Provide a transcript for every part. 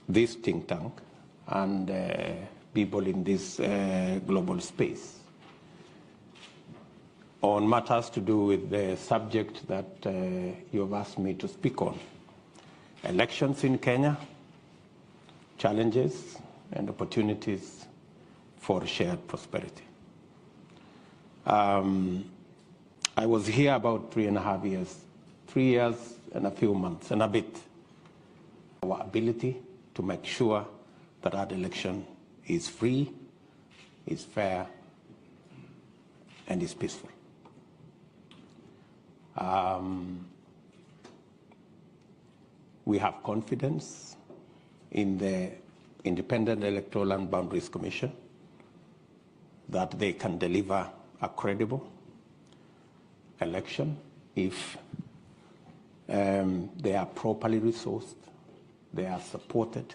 this think tank and people in this global space on matters to do with the subject that you have asked me to speak on. Elections in Kenya, challenges and opportunities for shared prosperity. I was here about 3.5 years, 3 years and a few months and a bit. Our ability to make sure that our election is free, is fair, and is peaceful. We have confidence in the Independent Electoral and Boundaries Commission that they can deliver a credible election if they are properly resourced, they are supported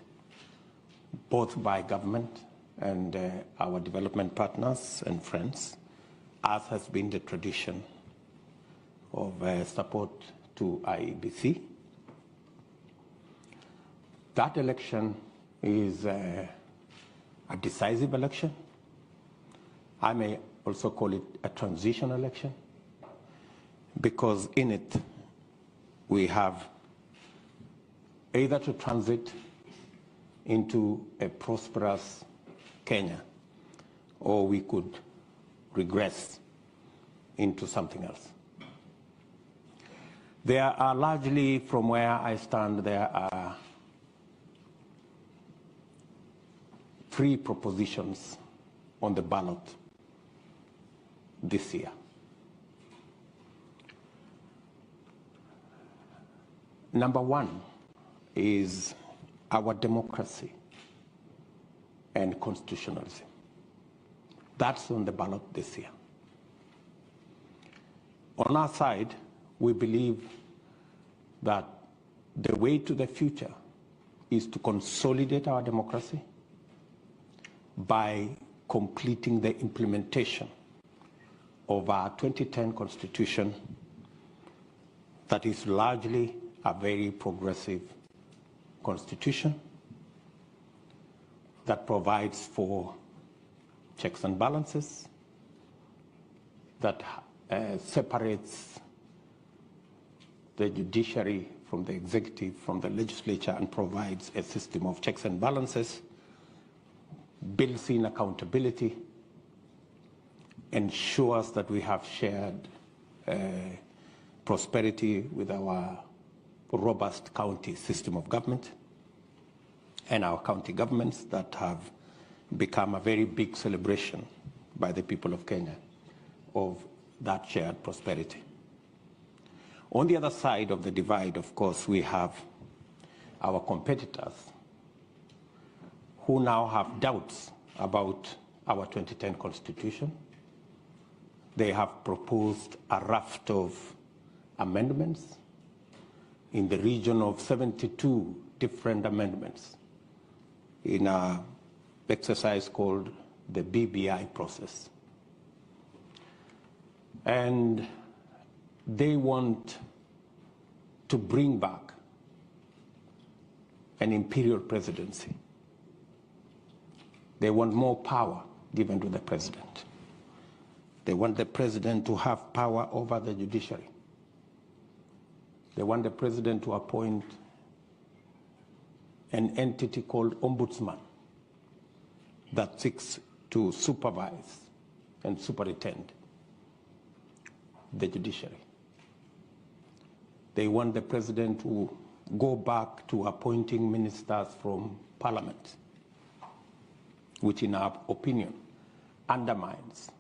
both by government and our development partners and friends, as has been the tradition of support to IEBC. That election is a decisive election. I may also call it a transition election, because in it we have either to transit into a prosperous Kenya, or we could regress into something else. There are largely, from where I stand, there are 3 propositions on the ballot this year. Number 1 is our democracy and constitutionalism. That's on the ballot this year. On our side, we believe that the way to the future is to consolidate our democracy by completing the implementation of our 2010 Constitution that is largely a very progressive constitution that provides for checks and balances, that separates the judiciary from the executive, from the legislature, and provides a system of checks and balances, builds in accountability, ensures that we have shared prosperity with our robust county system of government and our county governments that have become a very big celebration by the people of Kenya of that shared prosperity. On the other side of the divide, of course, we have our competitors who now have doubts about our 2010 Constitution. They have proposed a raft of amendments in the region of 72 different amendments in an exercise called the BBI process. And they want to bring back an imperial presidency. They want more power given to the president. They want the president to have power over the judiciary. They want the president to appoint an entity called ombudsman that seeks to supervise and superintend the judiciary. They want the president to go back to appointing ministers from parliament, which in our opinion undermines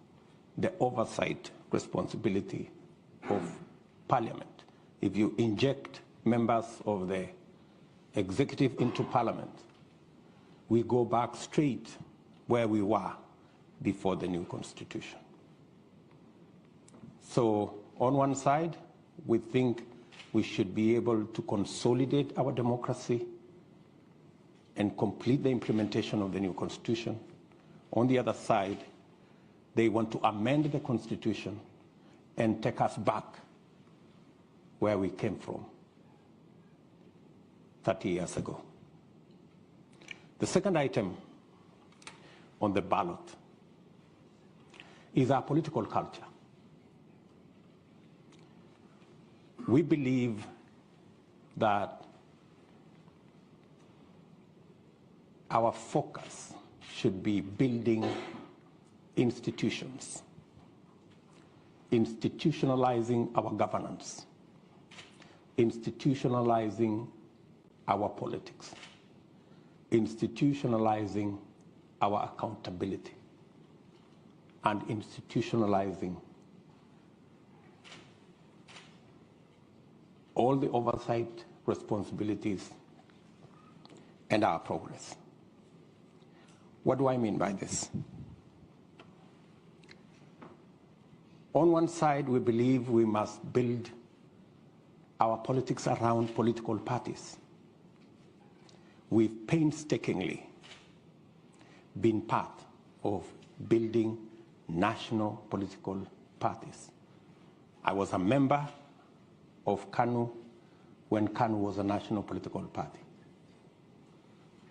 the oversight responsibility of parliament. If you inject members of the executive into parliament, we go back straight where we were before the new constitution. So on one side, we think we should be able to consolidate our democracy and complete the implementation of the new constitution. On the other side, they want to amend the constitution and take us back where we came from. 30 years ago. The second item on the ballot is our political culture. We believe that our focus should be building institutions, institutionalizing our governance, institutionalizing our politics, institutionalizing our accountability, and institutionalizing all the oversight responsibilities and our progress. What do I mean by this? On one side, we believe we must build our politics around political parties. We've painstakingly been part of building national political parties. I was a member of KANU when KANU was a national political party.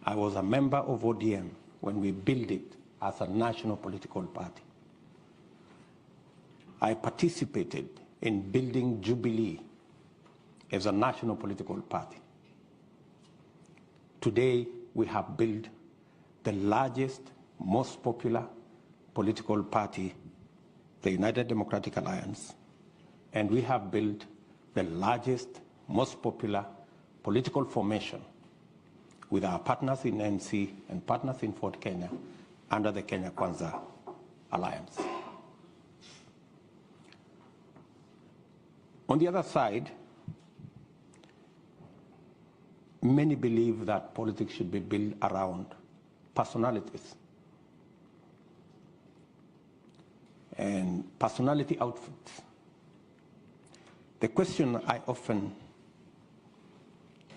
I was a member of ODM when we built it as a national political party. I participated in building Jubilee as a national political party. Today, we have built the largest, most popular political party, the United Democratic Alliance, and we have built the largest, most popular political formation with our partners in NC and partners in Fort Kenya under the Kenya Kwanza Alliance. On the other side, many believe that politics should be built around personalities and personality outfits. The question I often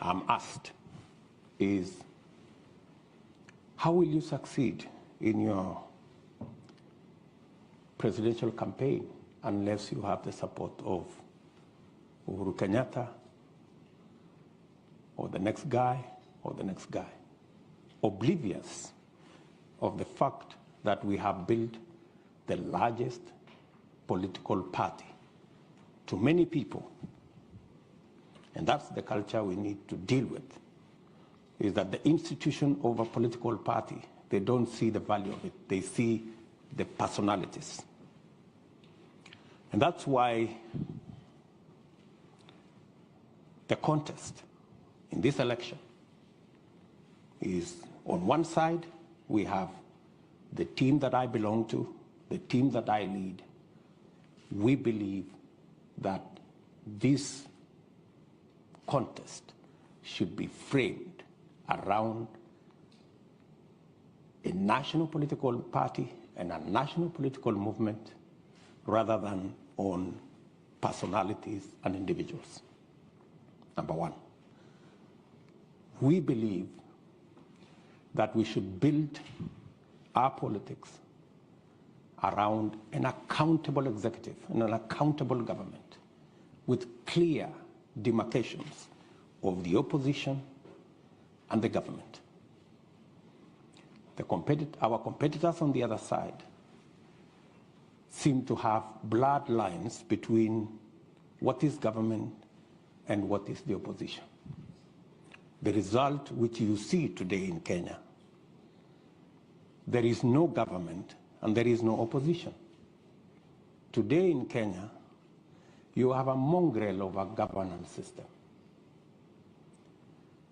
am asked is, how will you succeed in your presidential campaign unless you have the support of Uhuru Kenyatta or the next guy or the next guy, oblivious of the fact that we have built the largest political party to many people. And that's the culture we need to deal with, is that the institution of a political party, they don't see the value of it, they see the personalities. And that's why the contest in this election is, on one side, we have the team that I belong to, the team that I lead. We believe that this contest should be framed around a national political party and a national political movement rather than on personalities and individuals. Number one, we believe that we should build our politics around an accountable executive and an accountable government with clear demarcations of the opposition and the government. Our competitors on the other side seem to have blurred lines between what is government and what is the opposition. The result which you see today in Kenya, there is no government and there is no opposition. Today in Kenya, you have a mongrel of a governance system.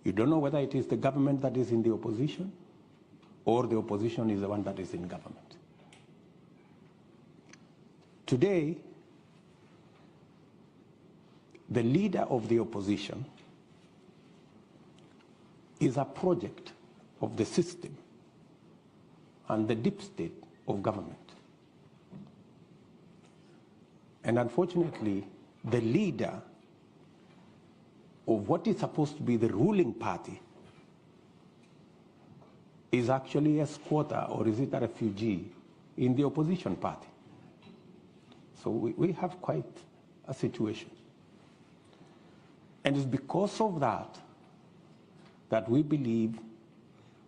You don't know whether it is the government that is in the opposition or the opposition is the one that is in government. Today, the leader of the opposition is a project of the system and the deep state of government. And unfortunately, the leader of what is supposed to be the ruling party is actually a squatter, or is it a refugee in the opposition party. So we have quite a situation. And it's because of that that we believe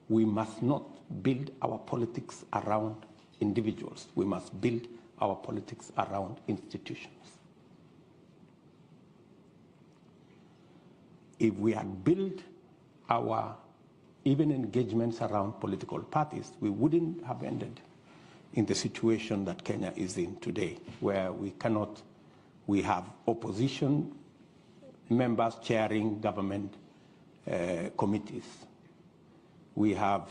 we must not build our politics around individuals. We must build our politics around institutions. If we had built our even engagements around political parties, we wouldn't have ended in the situation that Kenya is in today, where we have opposition members chairing government committees. We have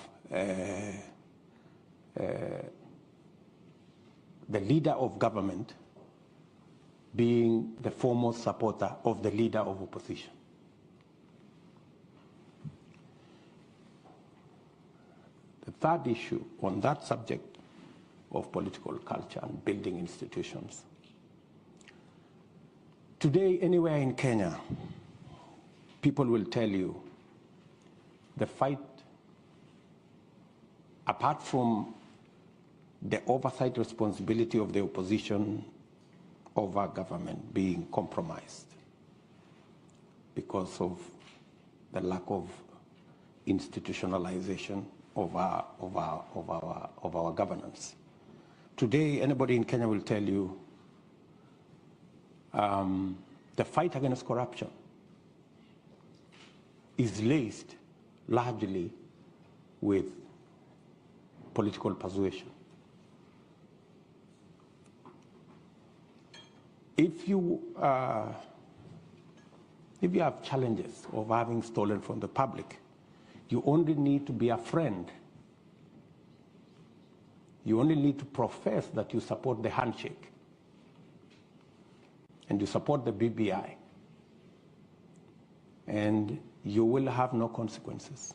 the leader of government being the foremost supporter of the leader of opposition. The third issue on that subject of political culture and building institutions. Today, anywhere in Kenya, people will tell you the fight, apart from the oversight responsibility of the opposition over government being compromised because of the lack of institutionalization of our governance. Today, anybody in Kenya will tell you the fight against corruption is laced largely with political persuasion. If you have challenges of having stolen from the public, you only need to be a friend. You only need to profess that you support the handshake and you support the BBI, and you will have no consequences.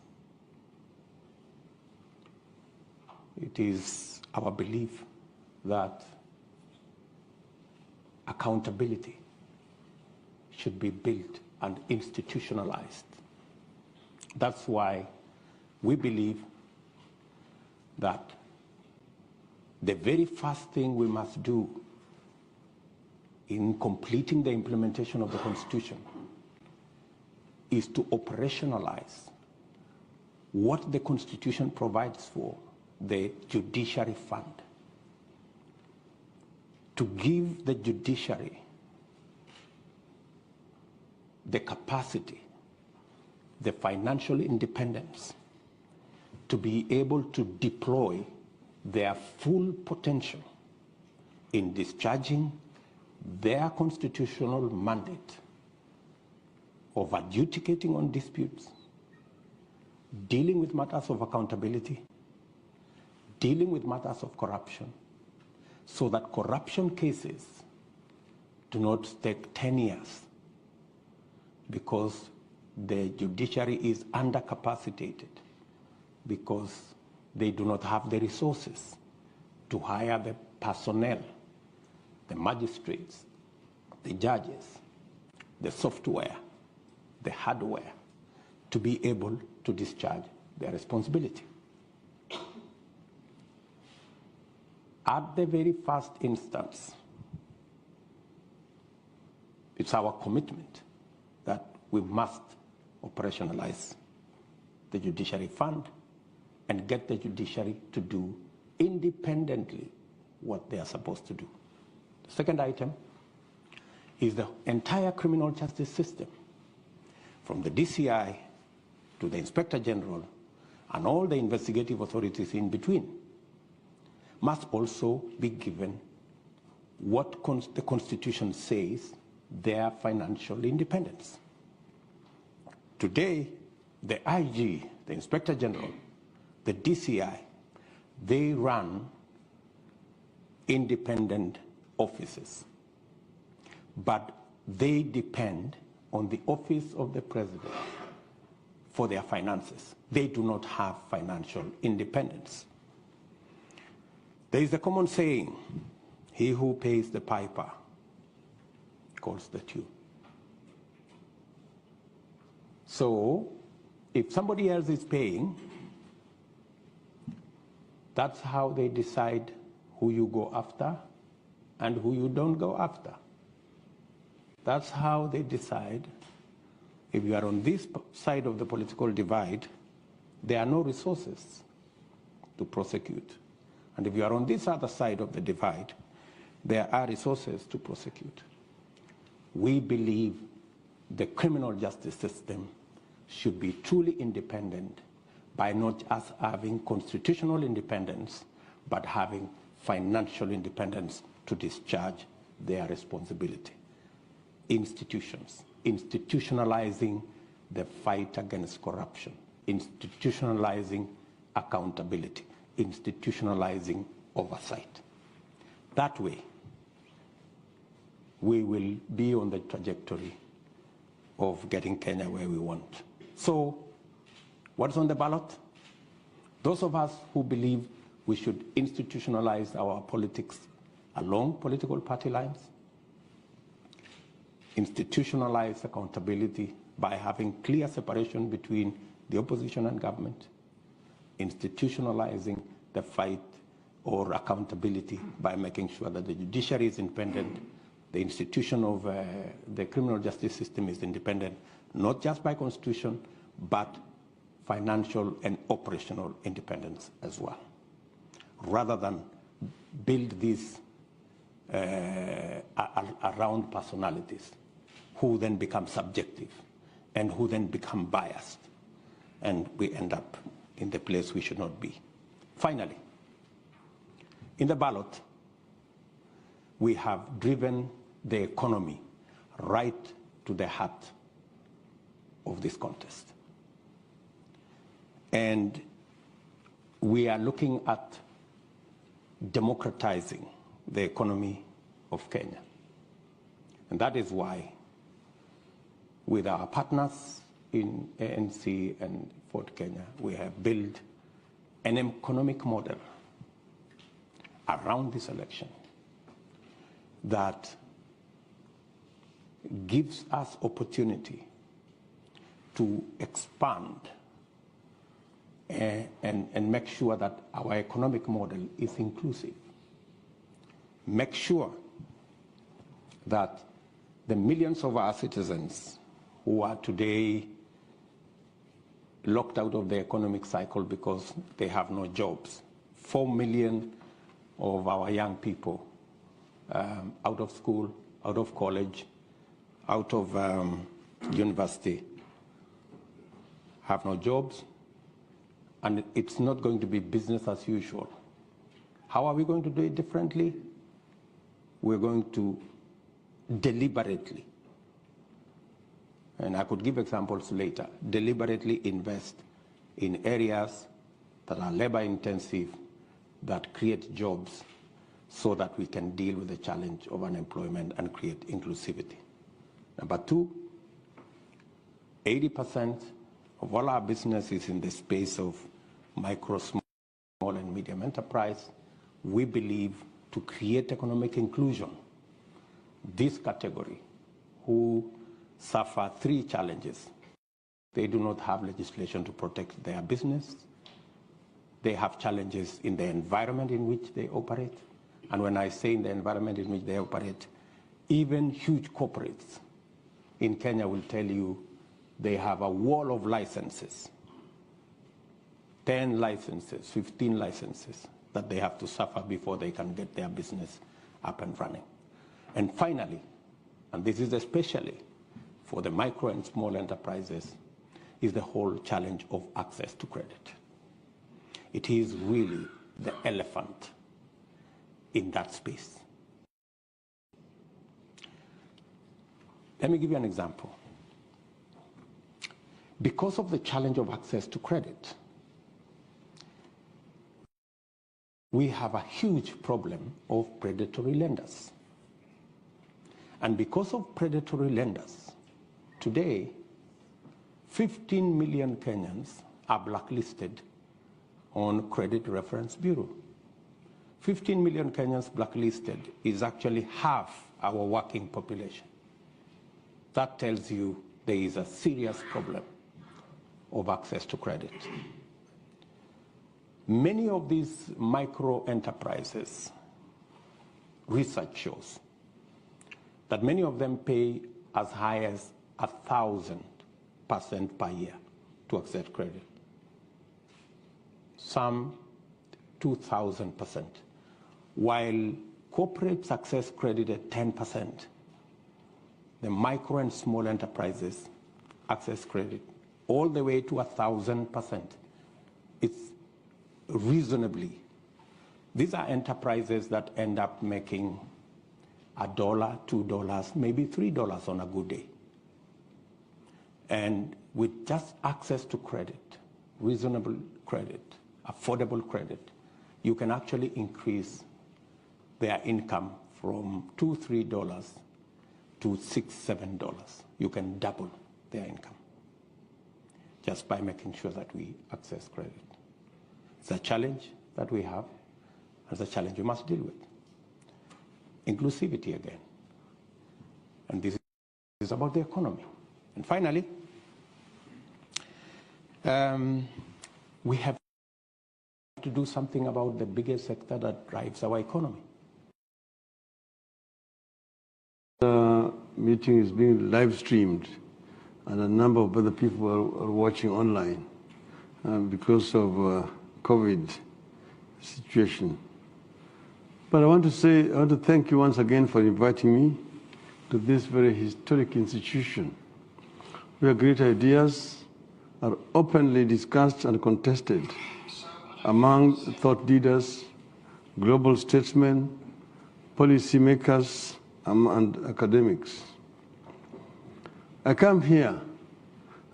It is our belief that accountability should be built and institutionalized. That's why we believe that the very first thing we must do in completing the implementation of the Constitution is to operationalize what the Constitution provides for, the judiciary fund, to give the judiciary the capacity, the financial independence to be able to deploy their full potential in discharging their constitutional mandate of adjudicating on disputes, dealing with matters of accountability, dealing with matters of corruption, so that corruption cases do not take 10 years because the judiciary is undercapacitated, because they do not have the resources to hire the personnel, the magistrates, the judges, the software, the hardware, to be able to discharge their responsibility. At the very first instance, it's our commitment that we must operationalize the judiciary fund and get the judiciary to do independently what they are supposed to do. The second item is the entire criminal justice system, from the DCI to the Inspector General and all the investigative authorities in between, must also be given what the Constitution says, their financial independence. Today, the IG, the Inspector General, the DCI, they run independent offices, but they depend on the office of the President for their finances. They do not have financial independence. There is a common saying, he who pays the piper calls the tune. So, if somebody else is paying, that's how they decide who you go after and who you don't go after. That's how they decide If you are on this side of the political divide, there are no resources to prosecute. And if you are on this other side of the divide, there are resources to prosecute. We believe the criminal justice system should be truly independent by not just having constitutional independence, but having financial independence to discharge their responsibility. Institutions, institutionalizing the fight against corruption, institutionalizing accountability, institutionalizing oversight. That way, we will be on the trajectory of getting Kenya where we want. So, what's on the ballot? Those of us who believe we should institutionalize our politics along political party lines, institutionalize accountability by having clear separation between the opposition and government, institutionalizing the fight or accountability by making sure that the judiciary is independent, the institution of the criminal justice system is independent, not just by constitution, but financial and operational independence as well. Rather than build these around personalities who then become subjective and who then become biased, and we end up in the place we should not be. Finally, in the ballot, we have driven the economy right to the heart of this contest. And we are looking at democratizing the economy of Kenya. And that is why, with our partners in ANC and Ford Kenya, we have built an economic model around this election that gives us opportunity to expand and make sure that our economic model is inclusive. Make sure that the millions of our citizens who are today locked out of the economic cycle because they have no jobs, 4 million of our young people out of school, out of college, out of university, have no jobs, and it's not going to be business as usual. How are we going to do it differently? We're going to deliberately, and I could give examples later, deliberately invest in areas that are labor intensive, that create jobs, so that we can deal with the challenge of unemployment and create inclusivity. Number two, 80% of all our business is in the space of micro, small, and medium enterprise. We believe to create economic inclusion, this category, who suffer 3 challenges. They do not have legislation to protect their business. They have challenges in the environment in which they operate. And when I say in the environment in which they operate, even huge corporates in Kenya will tell you they have a wall of licenses, 10 licenses, 15 licenses that they have to suffer before they can get their business up and running. And finally, and this is especially for the micro and small enterprises, is the whole challenge of access to credit. It is really the elephant in that space. Let me give you an example. Because of the challenge of access to credit, we have a huge problem of predatory lenders. And because of predatory lenders, today, 15 million Kenyans are blacklisted on Credit Reference Bureau. 15 million Kenyans blacklisted is actually half our working population. That tells you there is a serious problem of access to credit. Many of these micro enterprises, research shows that many of them pay as high as $1,000 per year to access credit. Some 2,000%, while corporates access credit at 10%. The micro and small enterprises access credit all the way to 1,000%. It's reasonably. These are enterprises that end up making $1, $2, maybe $3 on a good day. And with just access to credit, reasonable credit, affordable credit, you can actually increase their income from $2, $3 to $6, $7. You can double their income just by making sure that we access credit. It's a challenge that we have, and it's a challenge we must deal with. Inclusivity again. And this is about the economy. And finally, we have to do something about the biggest sector that drives our economy. The meeting is being live streamed, and a number of other people are watching online because of COVID situation. But I want to thank you once again for inviting me to this very historic institution, where great ideas are openly discussed and contested among thought leaders, global statesmen, policymakers, and academics. I come here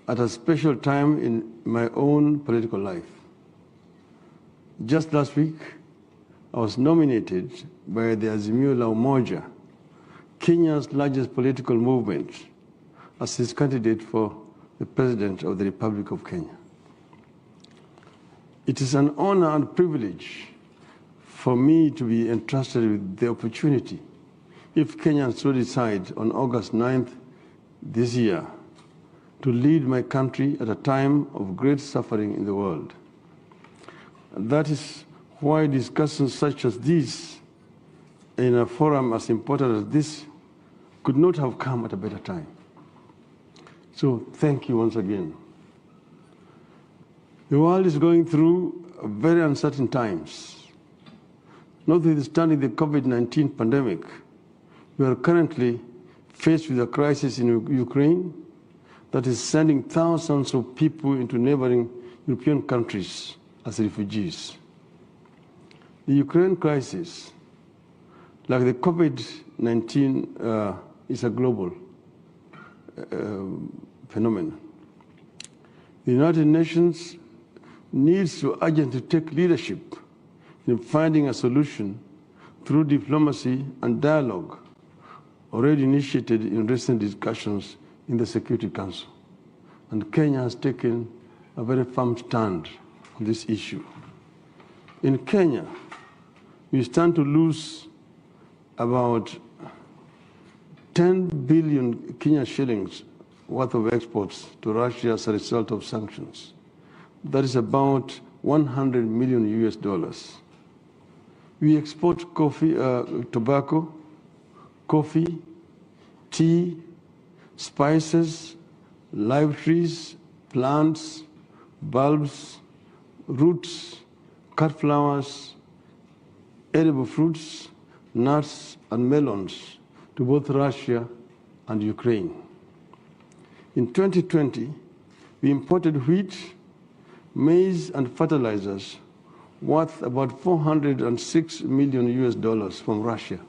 at a special time in my own political life. Just last week, I was nominated by the Azimio la Umoja, Kenya's largest political movement, as his candidate for the President of the Republic of Kenya. It is an honor and privilege for me to be entrusted with the opportunity, if Kenyans so decide, on August 9th this year, to lead my country at a time of great suffering in the world. And that is why discussions such as these in a forum as important as this could not have come at a better time. So thank you once again. The world is going through very uncertain times. Notwithstanding the COVID-19 pandemic, we are currently faced with a crisis in Ukraine that is sending thousands of people into neighboring European countries as refugees. The Ukraine crisis, like the COVID-19, is a global phenomenon. The United Nations needs to urgently take leadership in finding a solution through diplomacy and dialogue already initiated in recent discussions in the Security Council. And Kenya has taken a very firm stand on this issue. In Kenya, we stand to lose about 10 billion Kenyan shillings worth of exports to Russia as a result of sanctions. That is about 100 million US dollars. We export coffee, tobacco, coffee, tea, spices, live trees, plants, bulbs, roots, cut flowers, edible fruits, nuts, and melons to both Russia and Ukraine. In 2020, we imported wheat, maize, and fertilizers worth about 406 million US dollars from Russia.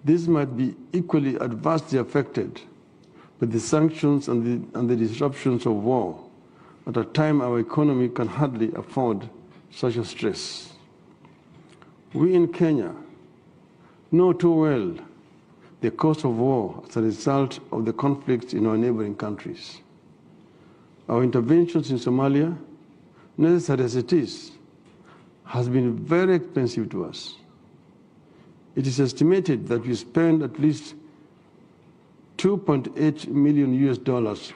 This might be equally adversely affected by the sanctions and the disruptions of war at a time our economy can hardly afford such a stress. We in Kenya know too well the cost of war as a result of the conflicts in our neighboring countries. Our interventions in Somalia, necessary as it is, has been very expensive to us. It is estimated that we spend at least 2.8 million US dollars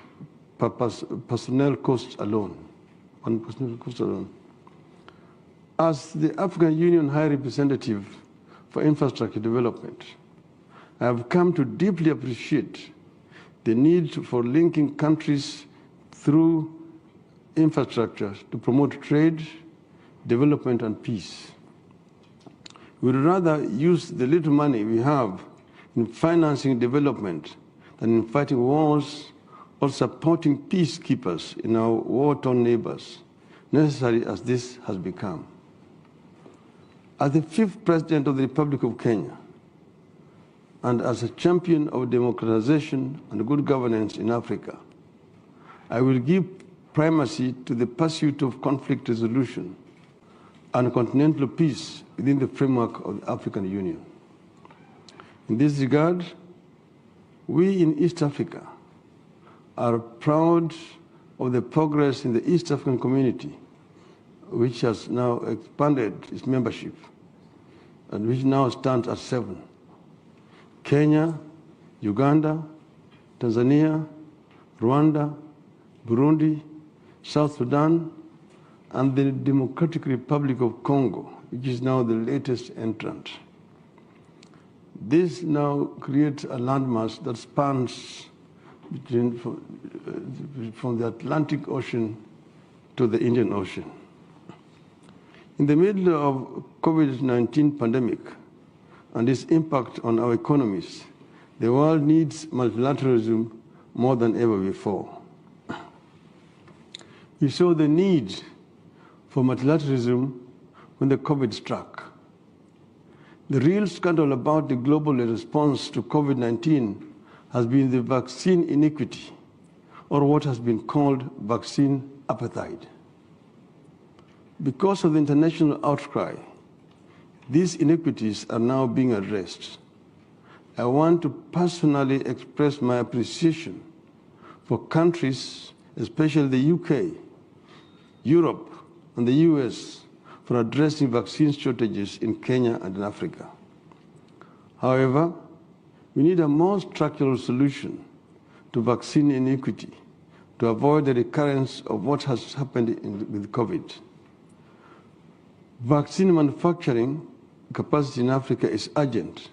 per personnel costs alone, on personnel costs alone. As the African Union High Representative for Infrastructure Development, I have come to deeply appreciate the need for linking countries through infrastructure to promote trade, development, and peace. We'd rather use the little money we have in financing development than in fighting wars or supporting peacekeepers in our war-torn neighbors, necessary as this has become. As the 5th President of the Republic of Kenya, and as a champion of democratization and good governance in Africa, I will give primacy to the pursuit of conflict resolution and continental peace within the framework of the African Union. In this regard, we in East Africa are proud of the progress in the East African community, which has now expanded its membership and which now stands at 7. Kenya, Uganda, Tanzania, Rwanda, Burundi, South Sudan, and the Democratic Republic of Congo, which is now the latest entrant. This now creates a landmass that spans from the Atlantic Ocean to the Indian Ocean. In the middle of COVID-19 pandemic and its impact on our economies, the world needs multilateralism more than ever before. We saw the need for multilateralism when the COVID struck. The real scandal about the global response to COVID-19 has been the vaccine inequity, or what has been called vaccine apartheid. Because of the international outcry, these inequities are now being addressed. I want to personally express my appreciation for countries, especially the UK, Europe, and the US, for addressing vaccine shortages in Kenya and in Africa. However, we need a more structural solution to vaccine inequity to avoid the recurrence of what has happened with COVID. Vaccine manufacturing capacity in Africa is urgent,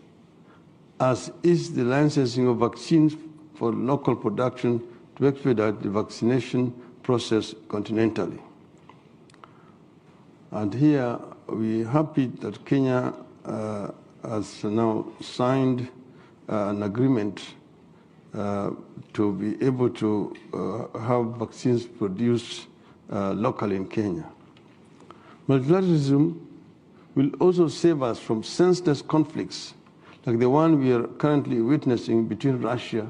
as is the licensing of vaccines for local production to expedite the vaccination process continentally. And here we're happy that Kenya has now signed an agreement to be able to have vaccines produced locally in Kenya. Multilateralism will also save us from senseless conflicts like the one we are currently witnessing between Russia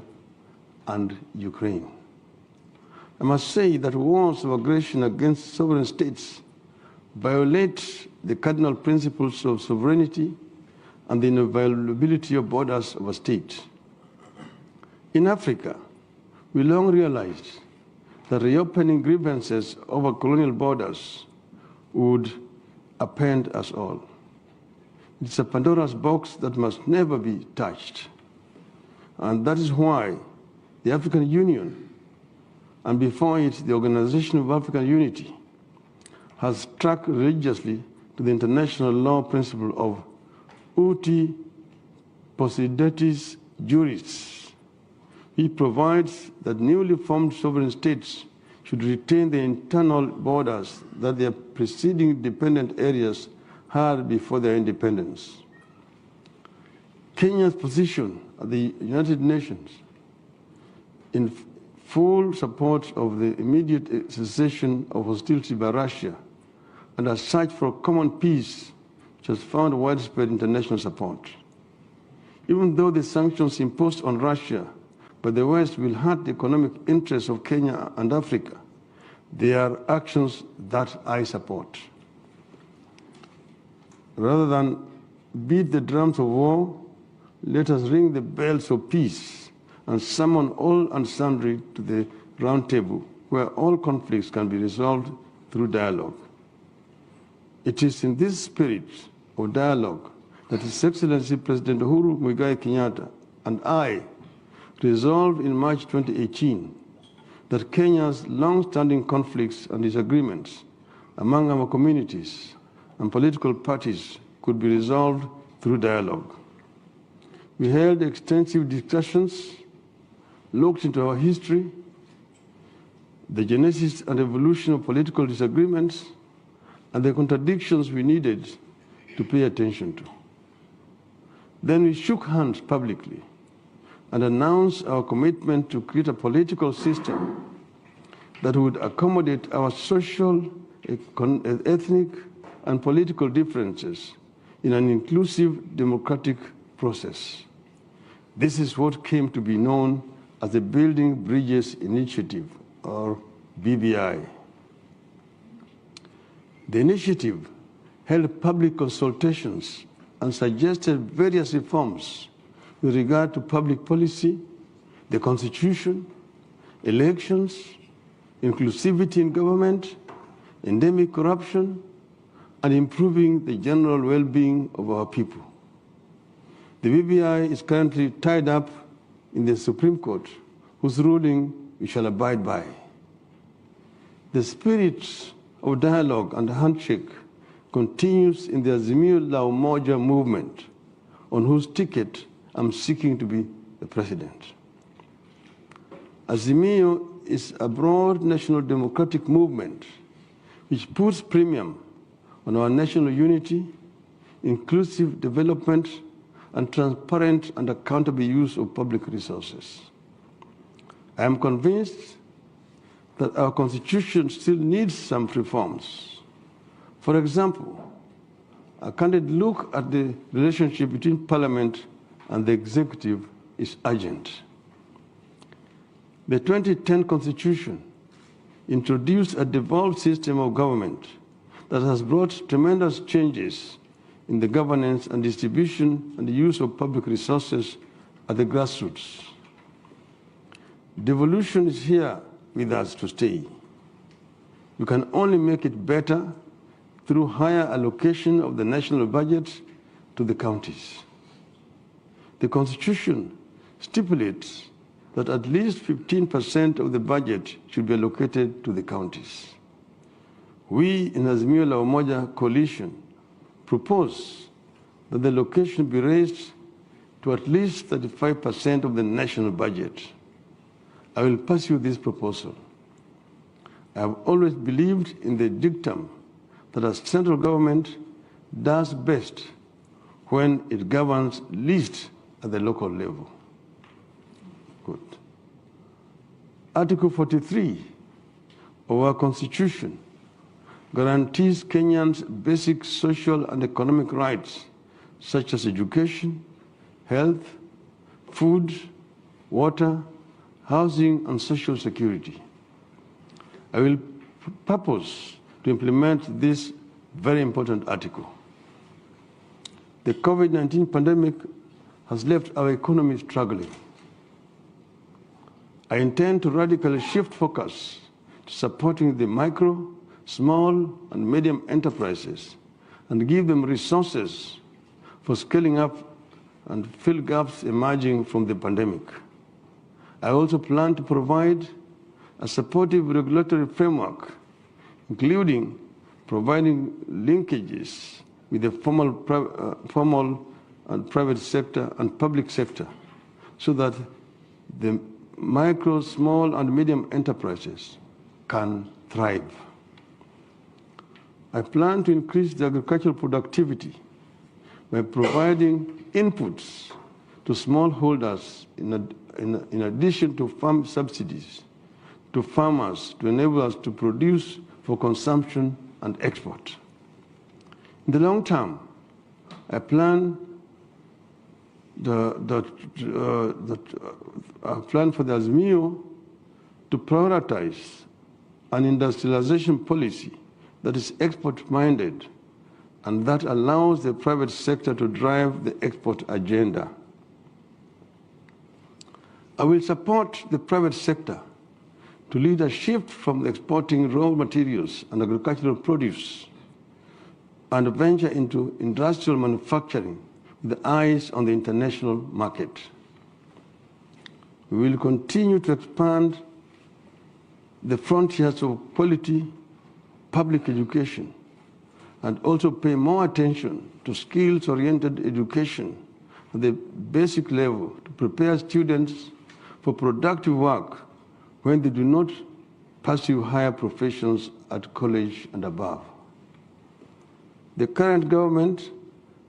and Ukraine. I must say that wars of aggression against sovereign states violate the cardinal principles of sovereignty and the inviolability of borders of a state. In Africa, we long realized that reopening grievances over colonial borders would append us all. It's a Pandora's box that must never be touched. And that is why the African Union, and before it, the Organization of African Unity, has stuck religiously to the international law principle of uti possidetis juris. It provides that newly formed sovereign states should retain the internal borders that their preceding dependent areas had before their independence. Kenya's position at the United Nations in full support of the immediate cessation of hostility by Russia and a search for common peace, which has found widespread international support. Even though the sanctions imposed on Russia by the West will hurt the economic interests of Kenya and Africa, they are actions that I support. Rather than beat the drums of war, let us ring the bells of peace and summon all and sundry to the round table where all conflicts can be resolved through dialogue. It is in this spirit of dialogue that His Excellency President Uhuru Muigai Kenyatta and I resolved in March 2018 that Kenya's long-standing conflicts and disagreements among our communities and political parties could be resolved through dialogue. We held extensive discussions looked into our history, the genesis and evolution of political disagreements, and the contradictions we needed to pay attention to. Then we shook hands publicly and announced our commitment to create a political system that would accommodate our social, ethnic, and political differences in an inclusive democratic process. This is what came to be known as the Building Bridges Initiative, or BBI. The initiative held public consultations and suggested various reforms with regard to public policy, the Constitution, elections, inclusivity in government, endemic corruption, and improving the general well-being of our people. The BBI is currently tied up in the Supreme Court, whose ruling we shall abide by. The spirit of dialogue and handshake continues in the Azimio la Umoja movement, on whose ticket I'm seeking to be the president. Azimio is a broad national democratic movement which puts premium on our national unity, inclusive development, and transparent and accountable use of public resources. I am convinced that our Constitution still needs some reforms. For example, a candid look at the relationship between Parliament and the Executive is urgent. The 2010 Constitution introduced a devolved system of government that has brought tremendous changes in the governance and distribution and the use of public resources at the grassroots. Devolution is here with us to stay. We can only make it better through higher allocation of the national budget to the counties. The Constitution stipulates that at least 15% of the budget should be allocated to the counties. We in Azimio la Umoja coalition propose that the allocation be raised to at least 35% of the national budget. I will pursue this proposal. I have always believed in the dictum that a central government does best when it governs least at the local level. Good. Article 43 of our Constitution guarantees Kenyans basic social and economic rights such as education, health, food, water, housing, and social security. I will purpose to implement this very important article. The COVID-19 pandemic has left our economy struggling. I intend to radically shift focus to supporting the micro, small, and medium enterprises and give them resources for scaling up and fill gaps emerging from the pandemic. I also plan to provide a supportive regulatory framework, including providing linkages with the formal and private sector and public sector so that the micro, small, and medium enterprises can thrive. I plan to increase the agricultural productivity by providing inputs to smallholders in addition to farm subsidies to farmers to enable us to produce for consumption and export. In the long term, I plan for the Azimio to prioritize an industrialization policy that is export-minded and that allows the private sector to drive the export agenda. I will support the private sector to lead a shift from exporting raw materials and agricultural produce and venture into industrial manufacturing with eyes on the international market. We will continue to expand the frontiers of quality public education and also pay more attention to skills-oriented education at the basic level to prepare students for productive work when they do not pursue higher professions at college and above. The current government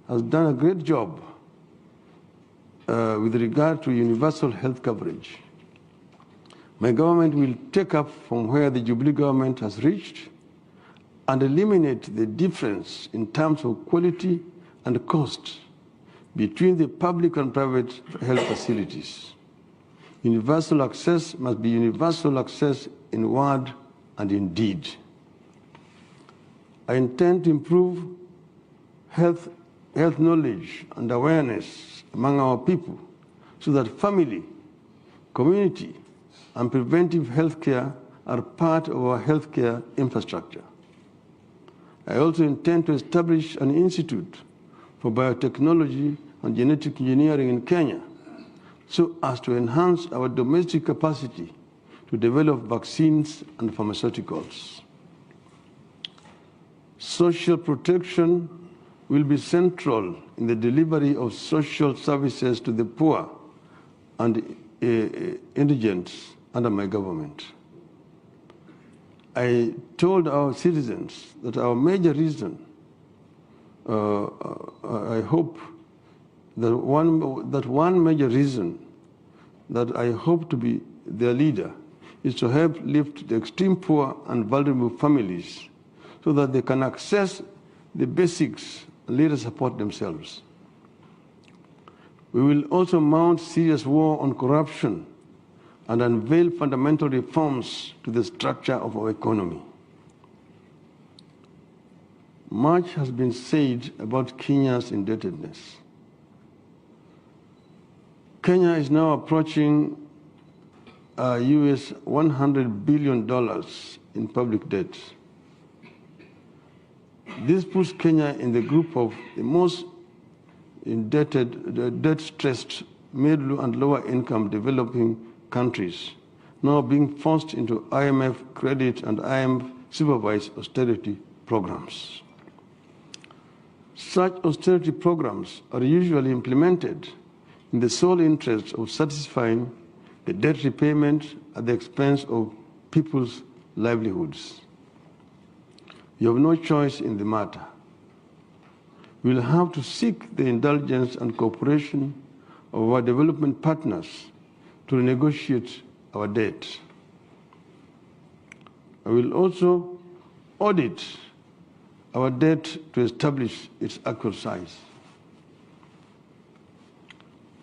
has done a great job with regard to universal health coverage. My government will take up from where the Jubilee government has reached and eliminate the difference in terms of quality and cost between the public and private health facilities. Universal access must be universal access in word and in deed. I intend to improve health knowledge and awareness among our people so that family, community, and preventive health care are part of our healthcare infrastructure. I also intend to establish an institute for biotechnology and genetic engineering in Kenya so as to enhance our domestic capacity to develop vaccines and pharmaceuticals. Social protection will be central in the delivery of social services to the poor and indigents under my government. I told our citizens that our major reason, I hope that one major reason that I hope to be their leader is to help lift the extreme poor and vulnerable families so that they can access the basics and later support themselves. We will also mount serious war on corruption and unveil fundamental reforms to the structure of our economy. Much has been said about Kenya's indebtedness. Kenya is now approaching US $100 billion in public debt. This puts Kenya in the group of the most indebted, debt-stressed middle and lower income developing countries, now being forced into IMF credit and IMF supervised austerity programs. Such austerity programs are usually implemented in the sole interest of satisfying the debt repayment at the expense of people's livelihoods. You have no choice in the matter. We will have to seek the indulgence and cooperation of our development partners to renegotiate our debt. I will also audit our debt to establish its actual size.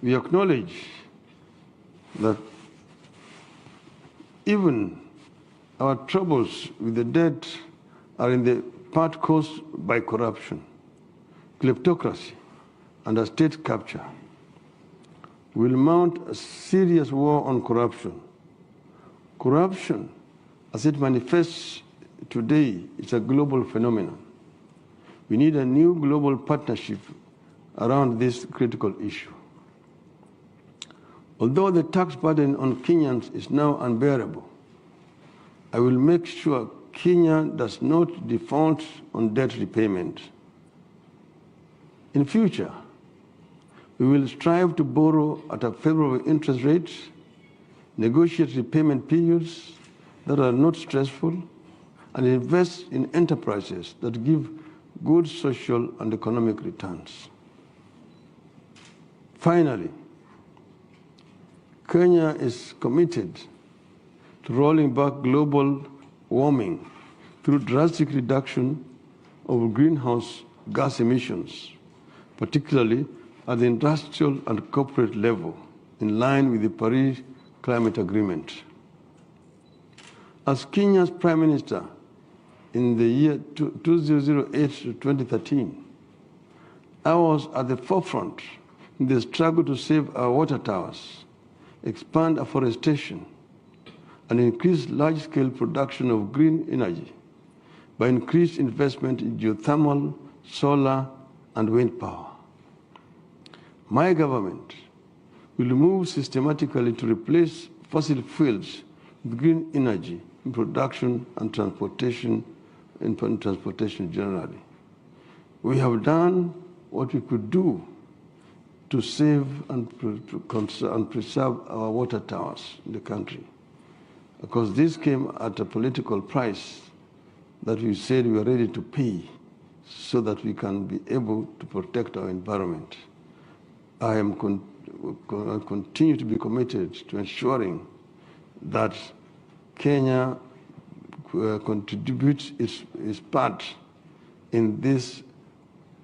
We acknowledge that even our troubles with the debt are in the part caused by corruption, kleptocracy, and a state capture. We will mount a serious war on corruption. Corruption, as it manifests today, is a global phenomenon. We need a new global partnership around this critical issue. Although the tax burden on Kenyans is now unbearable, I will make sure Kenya does not default on debt repayment. In future, we will strive to borrow at a favorable interest rate, negotiate repayment periods that are not stressful, and invest in enterprises that give good social and economic returns. Finally, Kenya is committed to rolling back global warming through drastic reduction of greenhouse gas emissions, particularly at the industrial and corporate level, in line with the Paris Climate Agreement. As Kenya's Prime Minister in the year 2008 to 2013, I was at the forefront in the struggle to save our water towers, expand afforestation, and increase large-scale production of green energy by increased investment in geothermal, solar, and wind power. My government will move systematically to replace fossil fuels with green energy in production and transportation, generally. We have done what we could do to save and preserve our water towers in the country. Because this came at a political price that we said we are ready to pay so that we can be able to protect our environment. I am continue to be committed to ensuring that Kenya contributes its part in this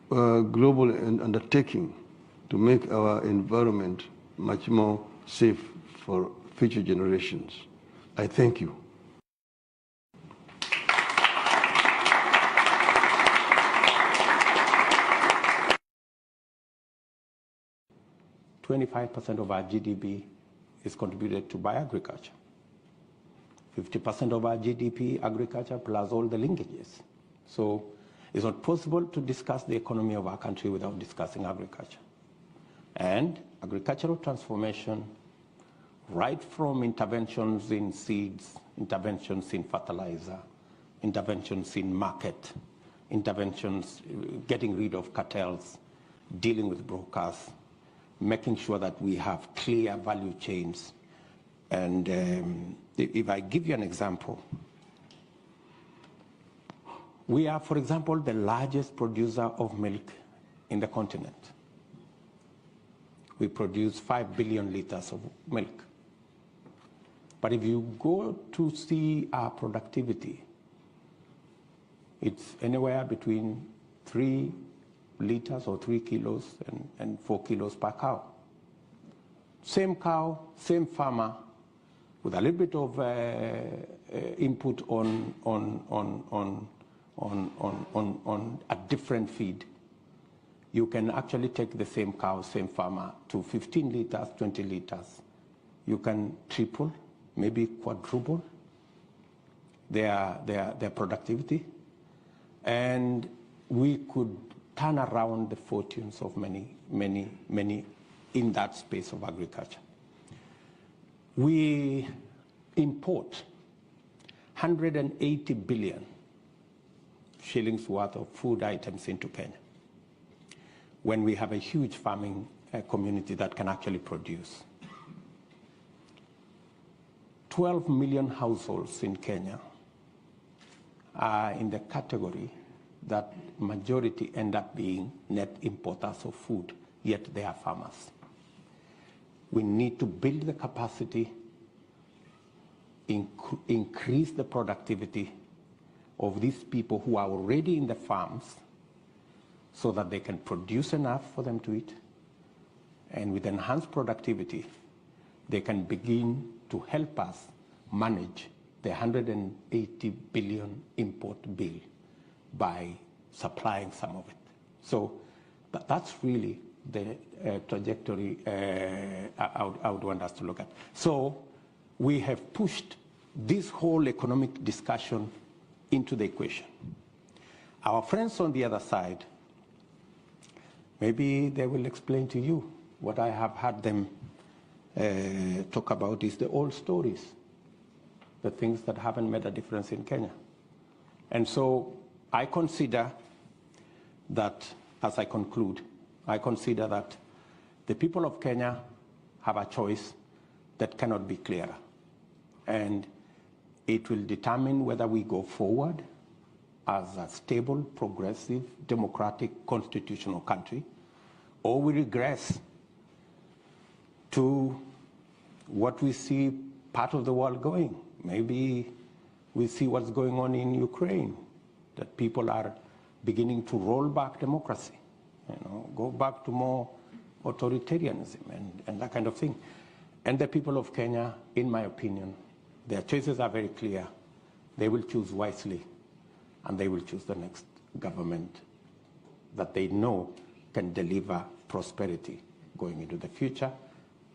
global undertaking to make our environment much more safe for future generations. I thank you. 25% of our GDP is contributed to by agriculture. 50% of our GDP, agriculture, plus all the linkages. So it's not possible to discuss the economy of our country without discussing agriculture. And agricultural transformation, right from interventions in seeds, interventions in fertilizer, interventions in market, interventions, getting rid of cartels, dealing with brokers, making sure that we have clear value chains. And if I give you an example, we are, for example, the largest producer of milk in the continent. We produce 5 billion liters of milk. But if you go to see our productivity, it's anywhere between 3 liters or 3 kilos and 4 kilos per cow. Same cow, same farmer, with a little bit of input on a different feed. You can actually take the same cow, same farmer, to 15 liters, 20 liters. You can triple, maybe quadruple their productivity. And we could turn around the fortunes of many in that space of agriculture. We import 180 billion shillings worth of food items into Kenya, when we have a huge farming community that can actually produce. 12 million households in Kenya are in the category that majority end up being net importers of food, yet they are farmers. We need to build the capacity, increase the productivity of these people who are already in the farms so that they can produce enough for them to eat. And with enhanced productivity, they can begin to help us manage the 180 billion import bill by supplying some of it. So that's really the trajectory I would want us to look at. So we have pushed this whole economic discussion into the equation. Our friends on the other side, maybe they will explain to you what I have had them talk about is the old stories, the things that haven't made a difference in Kenya. And so I consider that, as I conclude, I consider that the people of Kenya have a choice that cannot be clearer. And it will determine whether we go forward as a stable, progressive, democratic, constitutional country, or we regress to what we see part of the world going. Maybe we see what's going on in Ukraine, that people are beginning to roll back democracy, go back to more authoritarianism and that kind of thing. And the people of Kenya, in my opinion, their choices are very clear. They will choose wisely, and they will choose the next government that they know can deliver prosperity going into the future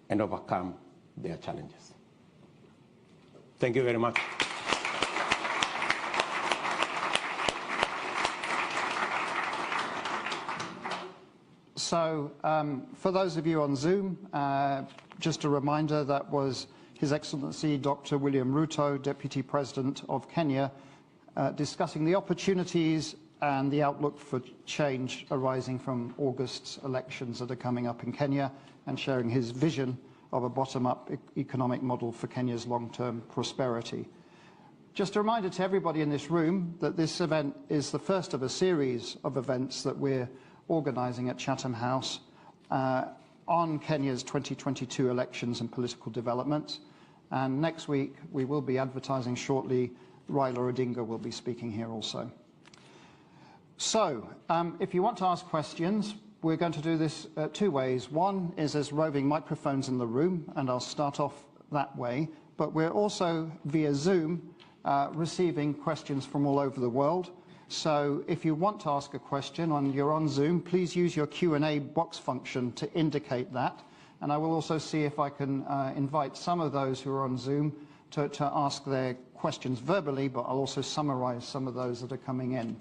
and overcome their challenges. Thank you very much. So for those of you on Zoom, just a reminder, that was His Excellency Dr. William Ruto, Deputy President of Kenya, discussing the opportunities and the outlook for change arising from August's elections that are coming up in Kenya, and sharing his vision of a bottom-up economic model for Kenya's long-term prosperity. Just a reminder to everybody in this room that this event is the first of a series of events that we're organising at Chatham House on Kenya's 2022 elections and political developments. And next week, we will be advertising shortly. Raila Odinga will be speaking here also. So, if you want to ask questions, we're going to do this two ways. One is there's roving microphones in the room, and I'll start off that way. But we're also, via Zoom, receiving questions from all over the world. So if you want to ask a question and you're on Zoom, please use your Q&A box function to indicate that. And I will also see if I can invite some of those who are on Zoom to ask their questions verbally, but I'll also summarize some of those that are coming in.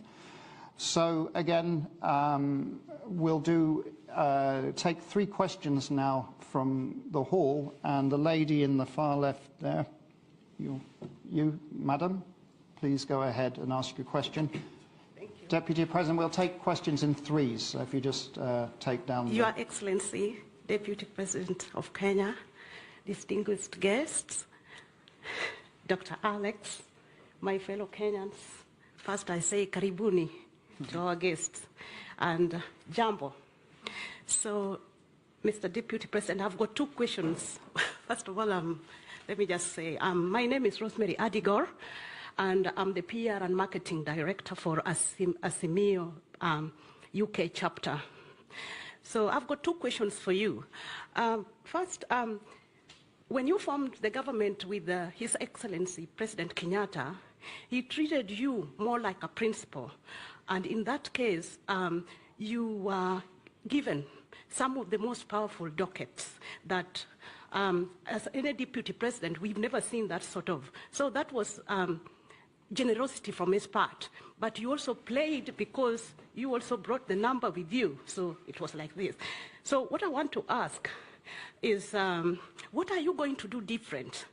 So again, we'll take 3 questions now from the hall, and the lady in the far left there, you, madam, please go ahead and ask your question. Thank you. Deputy President, we'll take questions in 3s, so if you just take down Your Excellency, Deputy President of Kenya, distinguished guests, Dr. Alex, my fellow Kenyans, first I say karibuni to our guests, and jambo. So, Mr. Deputy President, I've got 2 questions. First of all, let me just say, my name is Rosemary Adigor, and I'm the PR and Marketing Director for Azimio UK chapter. So I've got 2 questions for you. First, when you formed the government with His Excellency President Kenyatta, he treated you more like a principal. And in that case, you were given some of the most powerful dockets that, as any deputy president, we've never seen that sort of. So that was generosity from his part. But you also played because you also brought the number with you. So it was like this. So what I want to ask is, what are you going to do different,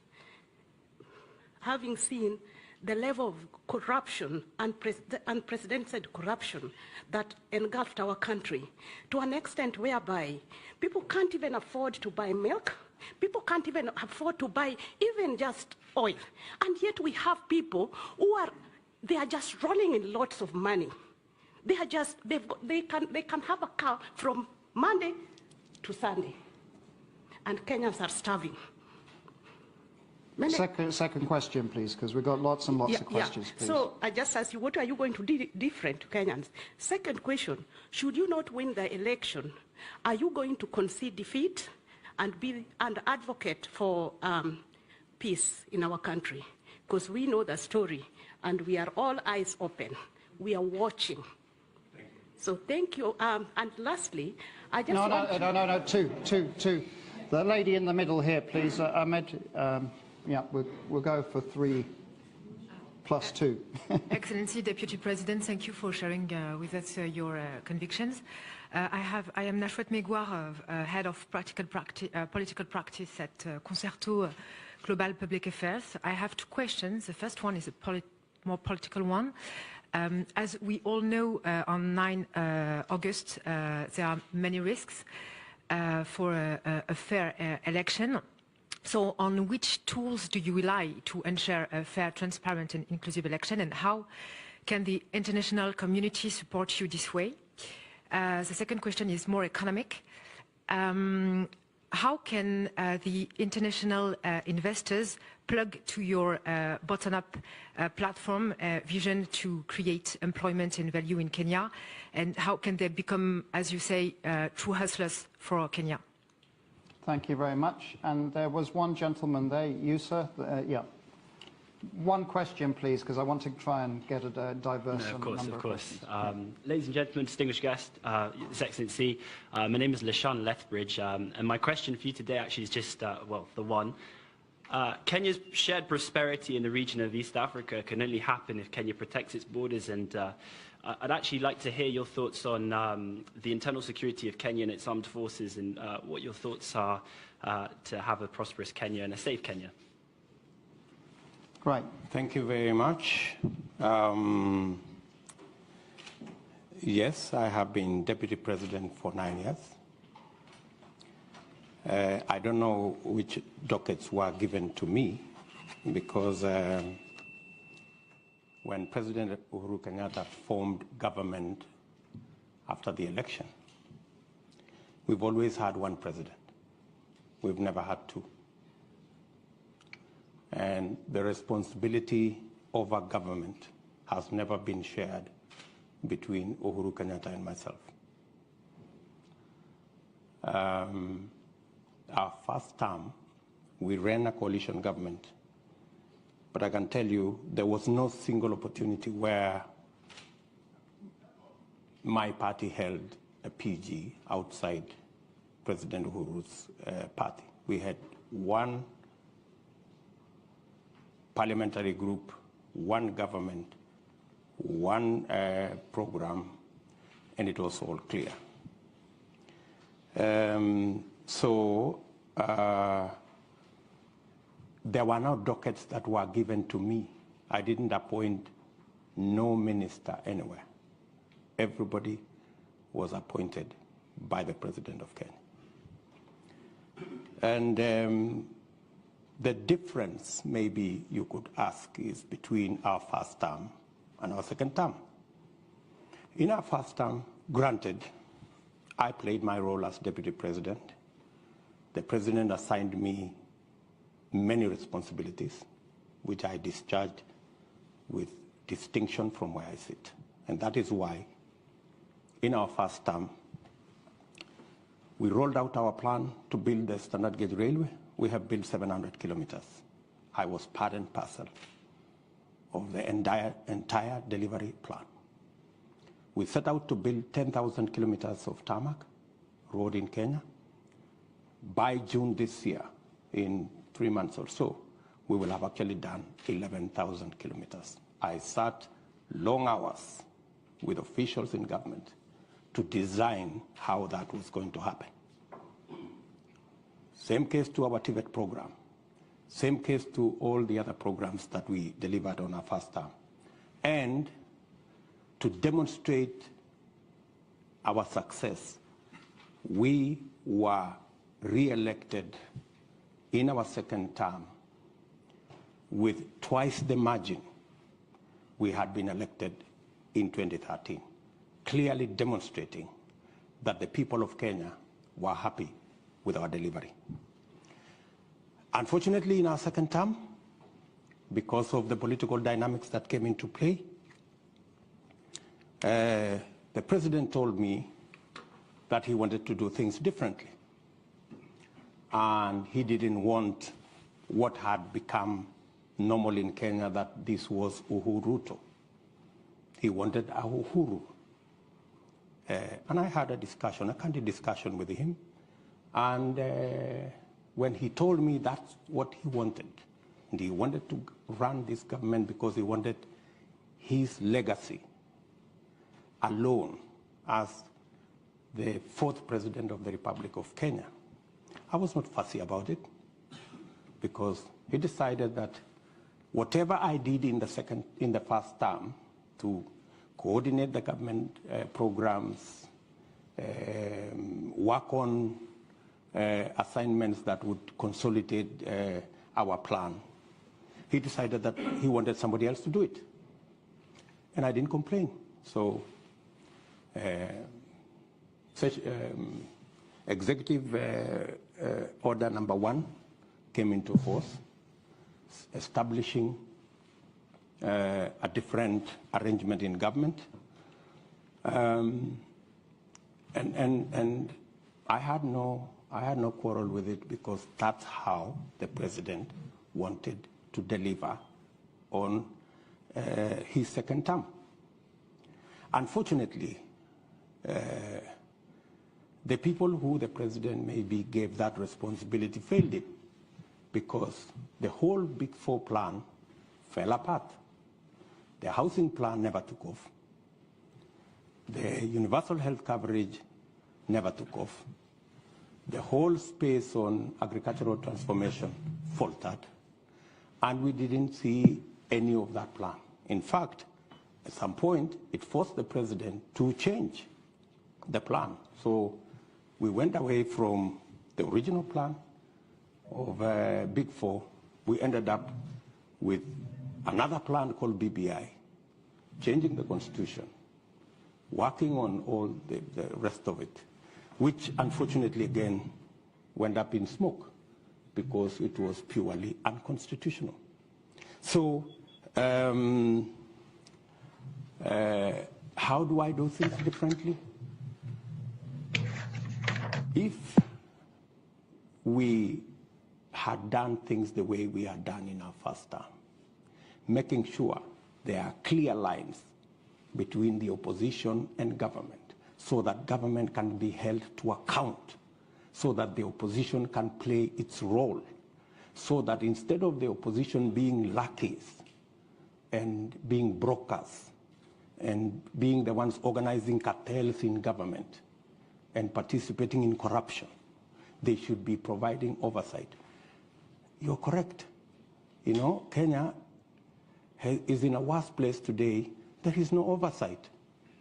having seen the level of corruption, unprecedented corruption that engulfed our country to an extent whereby people can't even afford to buy milk, people can't even afford to buy even just oil. And yet we have people who they are just rolling in lots of money. They can have a car from Monday to Sunday. And Kenyans are starving. Second question, please, because we've got lots and lots of questions, please. So I just ask you, what are you going to do different to Kenyans? Second question, should you not win the election, are you going to concede defeat and be an advocate for peace in our country? Because we know the story, and we are all eyes open. We are watching. Thank you. So thank you. And lastly, I just No, two. The lady in the middle here, please. Ahmed. Yeah, we'll go for 3 plus 2. Excellency, Deputy President, thank you for sharing with us your convictions. I am Nashwat Megwar, Head of Political Practice at Concerto Global Public Affairs. I have 2 questions. The first one is a more political one. As we all know, on 9 August, there are many risks for a fair election. So on which tools do you rely to ensure a fair, transparent and inclusive election, and how can the international community support you this way? The second question is more economic. How can the international investors plug to your bottom-up platform vision to create employment and value in Kenya? And how can they become, as you say, true hustlers for Kenya? Thank you very much. And there was one gentleman there, you, sir. Yeah. One question, please, because I want to try and get a diverse number of questions. Ladies and gentlemen, distinguished guest, His Excellency, my name is Lashawn Lethbridge, and my question for you today actually is just, well, the one. Kenya's shared prosperity in the region of East Africa can only happen if Kenya protects its borders, and I'd actually like to hear your thoughts on the internal security of Kenya and its armed forces, and what your thoughts are to have a prosperous Kenya and a safe Kenya. Great. Thank you very much. Yes, I have been deputy president for 9 years. I don't know which dockets were given to me because when President Uhuru Kenyatta formed government after the election, we've always had one president. We've never had two. And the responsibility over government has never been shared between Uhuru Kenyatta and myself. Our first term, we ran a coalition government, but I can tell you there was no single opportunity where my party held a PG outside President Uhuru's party. We had one parliamentary group, one government, one program, and it was all clear. There were no dockets that were given to me. I didn't appoint no minister anywhere. Everybody was appointed by the President of Kenya. And the difference, maybe you could ask, is between our first term and our second term. In our first term, granted, I played my role as deputy president. The president assigned me many responsibilities, which I discharged with distinction from where I sit. And that is why, in our first term, we rolled out our plan to build the standard gauge railway. We have built 700 kilometers. I was part and parcel of the entire delivery plan. We set out to build 10,000 kilometers of tarmac road in Kenya. By June this year, in 3 months or so, we will have actually done 11,000 kilometers. I sat long hours with officials in government to design how that was going to happen. Same case to our TVET program. Same case to all the other programs that we delivered on our first term. And to demonstrate our success, we were re-elected in our second term with twice the margin we had been elected in 2013, clearly demonstrating that the people of Kenya were happy with our delivery. Unfortunately, in our second term, because of the political dynamics that came into play, the president told me that he wanted to do things differently. And he didn't want what had become normal in Kenya, that this was Ruto. He wanted a Uhuru. And I had a discussion, a candid discussion with him. And when he told me that's what he wanted, and he wanted to run this government because he wanted his legacy alone as the fourth president of the Republic of Kenya, I was not fussy about it, because he decided that whatever I did in the first term to coordinate the government programs, work on assignments that would consolidate our plan, he decided that he wanted somebody else to do it. And I didn't complain. So executive order number 1 came into force, establishing a different arrangement in government. And I had no quarrel with it, because that's how the president wanted to deliver on his second term. Unfortunately, the people who the president maybe gave that responsibility failed it, because the whole Big Four plan fell apart. The housing plan never took off. The universal health coverage never took off. The whole space on agricultural transformation faltered. And we didn't see any of that plan. In fact, At some point, it forced the president to change the plan. So we went away from the original plan of Big Four. We ended up with another plan called BBI, changing the constitution, working on all the rest of it, which unfortunately again went up in smoke because it was purely unconstitutional. So how do I do things differently? If we had done things the way we had done in our first term, making sure there are clear lines between the opposition and government so that government can be held to account, so that the opposition can play its role, so that instead of the opposition being lackeys and being brokers and being the ones organizing cartels in government and participating in corruption, they should be providing oversight. You're correct. You know, Kenya is in a worse place today. There is no oversight.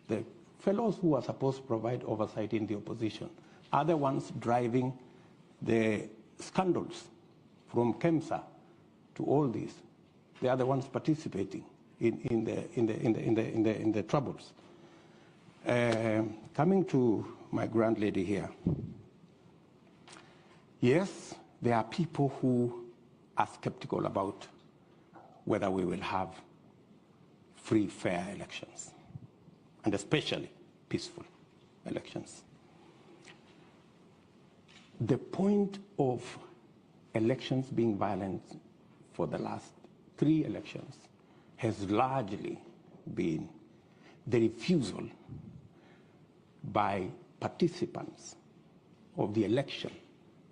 The fellows who are supposed to provide oversight in the opposition are the ones driving the scandals from KEMSA to all these. They are the ones participating in the troubles. Coming to my grand lady here. Yes, there are people who are skeptical about whether we will have free, fair elections, and especially peaceful elections. The point of elections being violent for the last 3 elections has largely been the refusal by participants of the election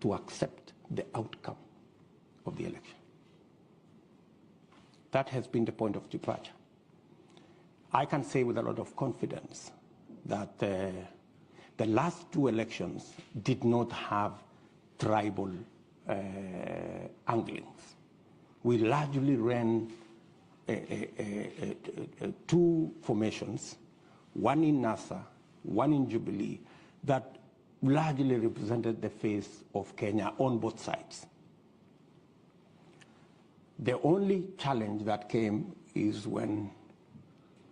to accept the outcome of the election. That has been the point of departure. I can say with a lot of confidence that the last 2 elections did not have tribal anglings. We largely ran 2 formations, one in NASA, one in Jubilee, that largely represented the face of Kenya on both sides. The only challenge that came is when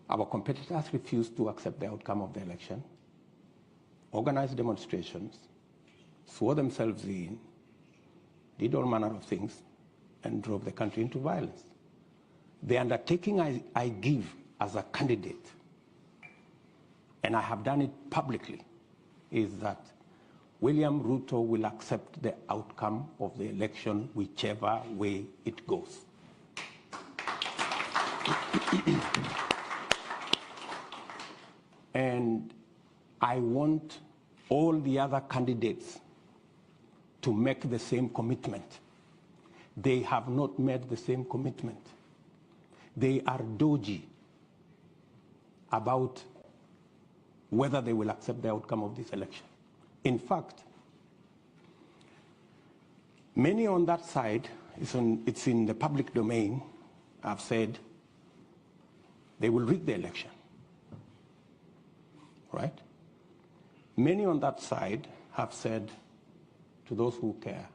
our competitors refused to accept the outcome of the election, organized demonstrations, swore themselves in, did all manner of things, and drove the country into violence. The undertaking I give as a candidate, and I have done it publicly, is that William Ruto will accept the outcome of the election whichever way it goes. And I want all the other candidates to make the same commitment. They have not made the same commitment. They are dodgy about whether they will accept the outcome of this election. In fact, many on that side, it's in the public domain, have said they will rig the election, right? Many on that side have said to those who care,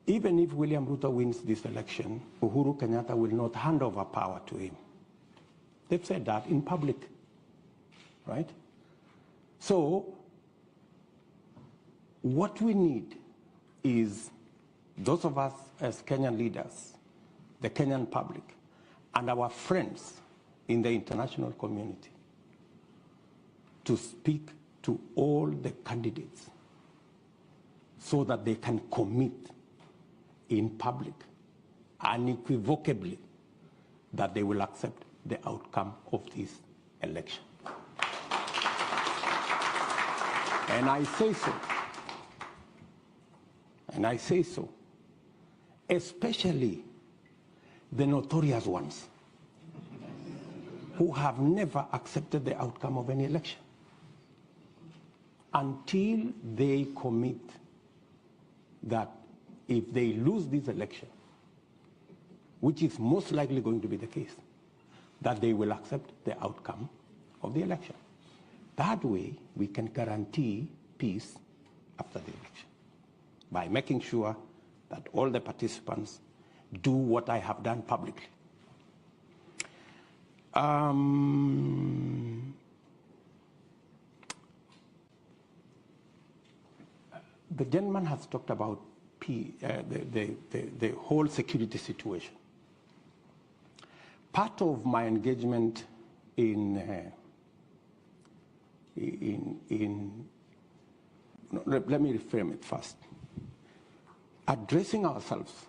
even if William Ruto wins this election, Uhuru Kenyatta will not hand over power to him. They've said that in public, right? So, what we need is those of us as Kenyan leaders, the Kenyan public, and our friends in the international community to speak to all the candidates so that they can commit in public unequivocally that they will accept the outcome of this election. And I say so, especially the notorious ones who have never accepted the outcome of any election until they commit that if they lose this election, which is most likely going to be the case, that they will accept the outcome of the election. That way, we can guarantee peace after the election by making sure that all the participants do what I have done publicly. The gentleman has talked about the whole security situation. Part of my engagement let me reframe it first. Addressing ourselves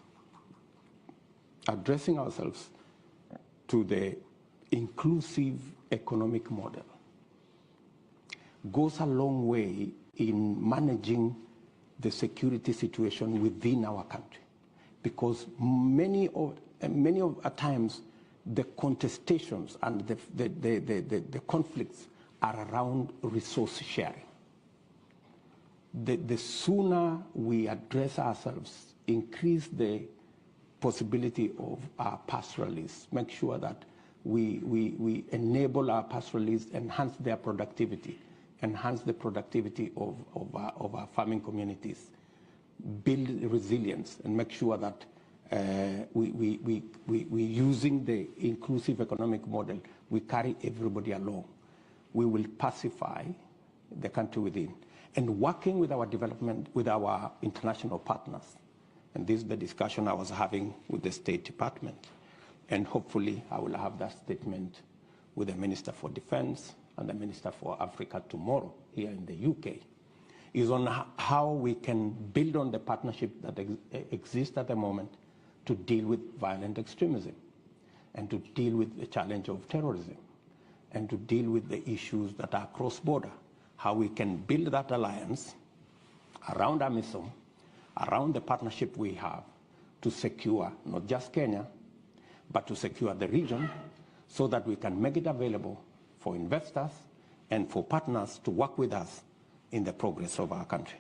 to the inclusive economic model goes a long way in managing the security situation within our country, because many of times the contestations and the conflicts are around resource sharing. The sooner we address ourselves, increase the possibility of our pastoralists, make sure that we enable our pastoralists, enhance their productivity, enhance the productivity of our farming communities, build resilience, and make sure that we using the inclusive economic model, we carry everybody along. We will pacify the country within. And working with our development, with our international partners, and this is the discussion I was having with the State Department, and hopefully I will have that statement with the Minister for Defense and the Minister for Africa tomorrow here in the UK, is on how we can build on the partnership that exists at the moment to deal with violent extremism, and to deal with the challenge of terrorism, and to deal with the issues that are cross-border. How we can build that alliance around AMISOM, around the partnership we have to secure not just Kenya, but to secure the region, so that we can make it available for investors and for partners to work with us in the progress of our country.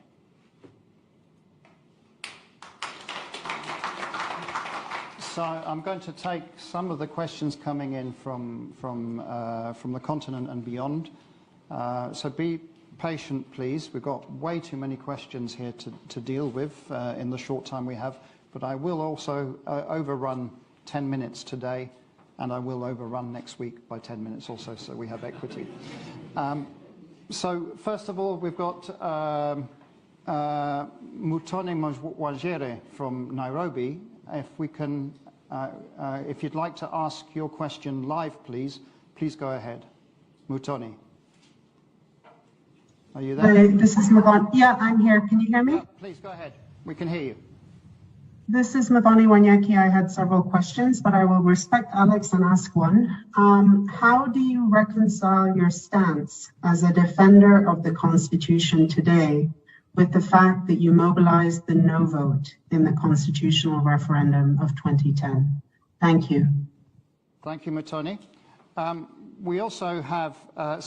So I'm going to take some of the questions coming in from the continent and beyond. So be patient, please. We've got way too many questions here to deal with in the short time we have, but I will also overrun 10 minutes today, and I will overrun next week by 10 minutes also, so we have equity. So first of all, we've got Mutone Mwajere from Nairobi. If we can, if you'd like to ask your question live, please go ahead. Mutone. Are you there? Hi, this is Mavani. Yeah, I'm here. Can you hear me? Yeah, please go ahead. We can hear you. This is Mavani Wanyaki. I had several questions, but I will respect Alex and ask one. How do you reconcile your stance as a defender of the Constitution today with the fact that you mobilized the no vote in the constitutional referendum of 2010? Thank you. Thank you, Mutoni. We also have a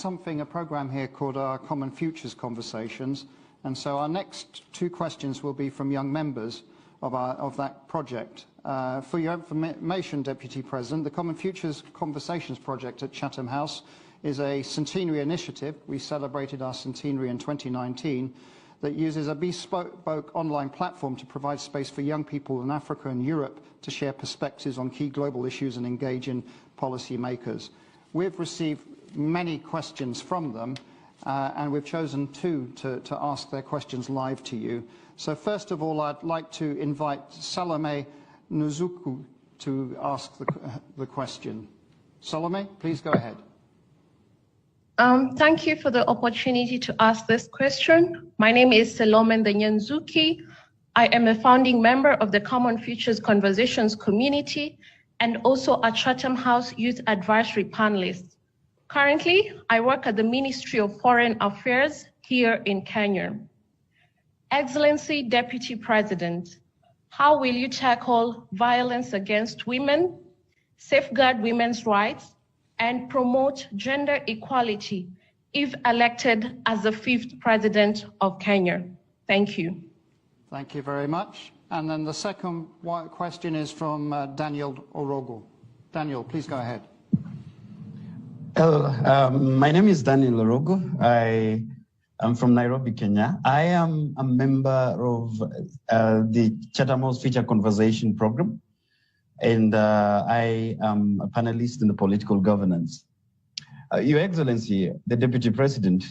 program here called our Common Futures Conversations, and so our next two questions will be from young members of that project. For your information, Deputy President, the Common Futures Conversations project at Chatham House is a centenary initiative. We celebrated our centenary in 2019 that uses a bespoke online platform to provide space for young people in Africa and Europe to share perspectives on key global issues and engage in policy makers. We've received many questions from them, and we've chosen two to ask their questions live to you. So first of all, I'd like to invite Salome Nzuku to ask the question. Salome, please go ahead. Thank you for the opportunity to ask this question. My name is Salome Nzuki. I am a founding member of the Common Futures Conversations community and also a Chatham House Youth Advisory panelist. Currently, I work at the Ministry of Foreign Affairs here in Kenya. Excellency Deputy President, how will you tackle violence against women, safeguard women's rights, and promote gender equality if elected as the 5th President of Kenya? Thank you. Thank you very much. And then the second question is from Daniel Orogo. Daniel, please go ahead. Hello, my name is Daniel Orogo. I am from Nairobi, Kenya. I am a member of the Chatham Future Conversation program, and I am a panelist in the political governance. Your Excellency, the Deputy President,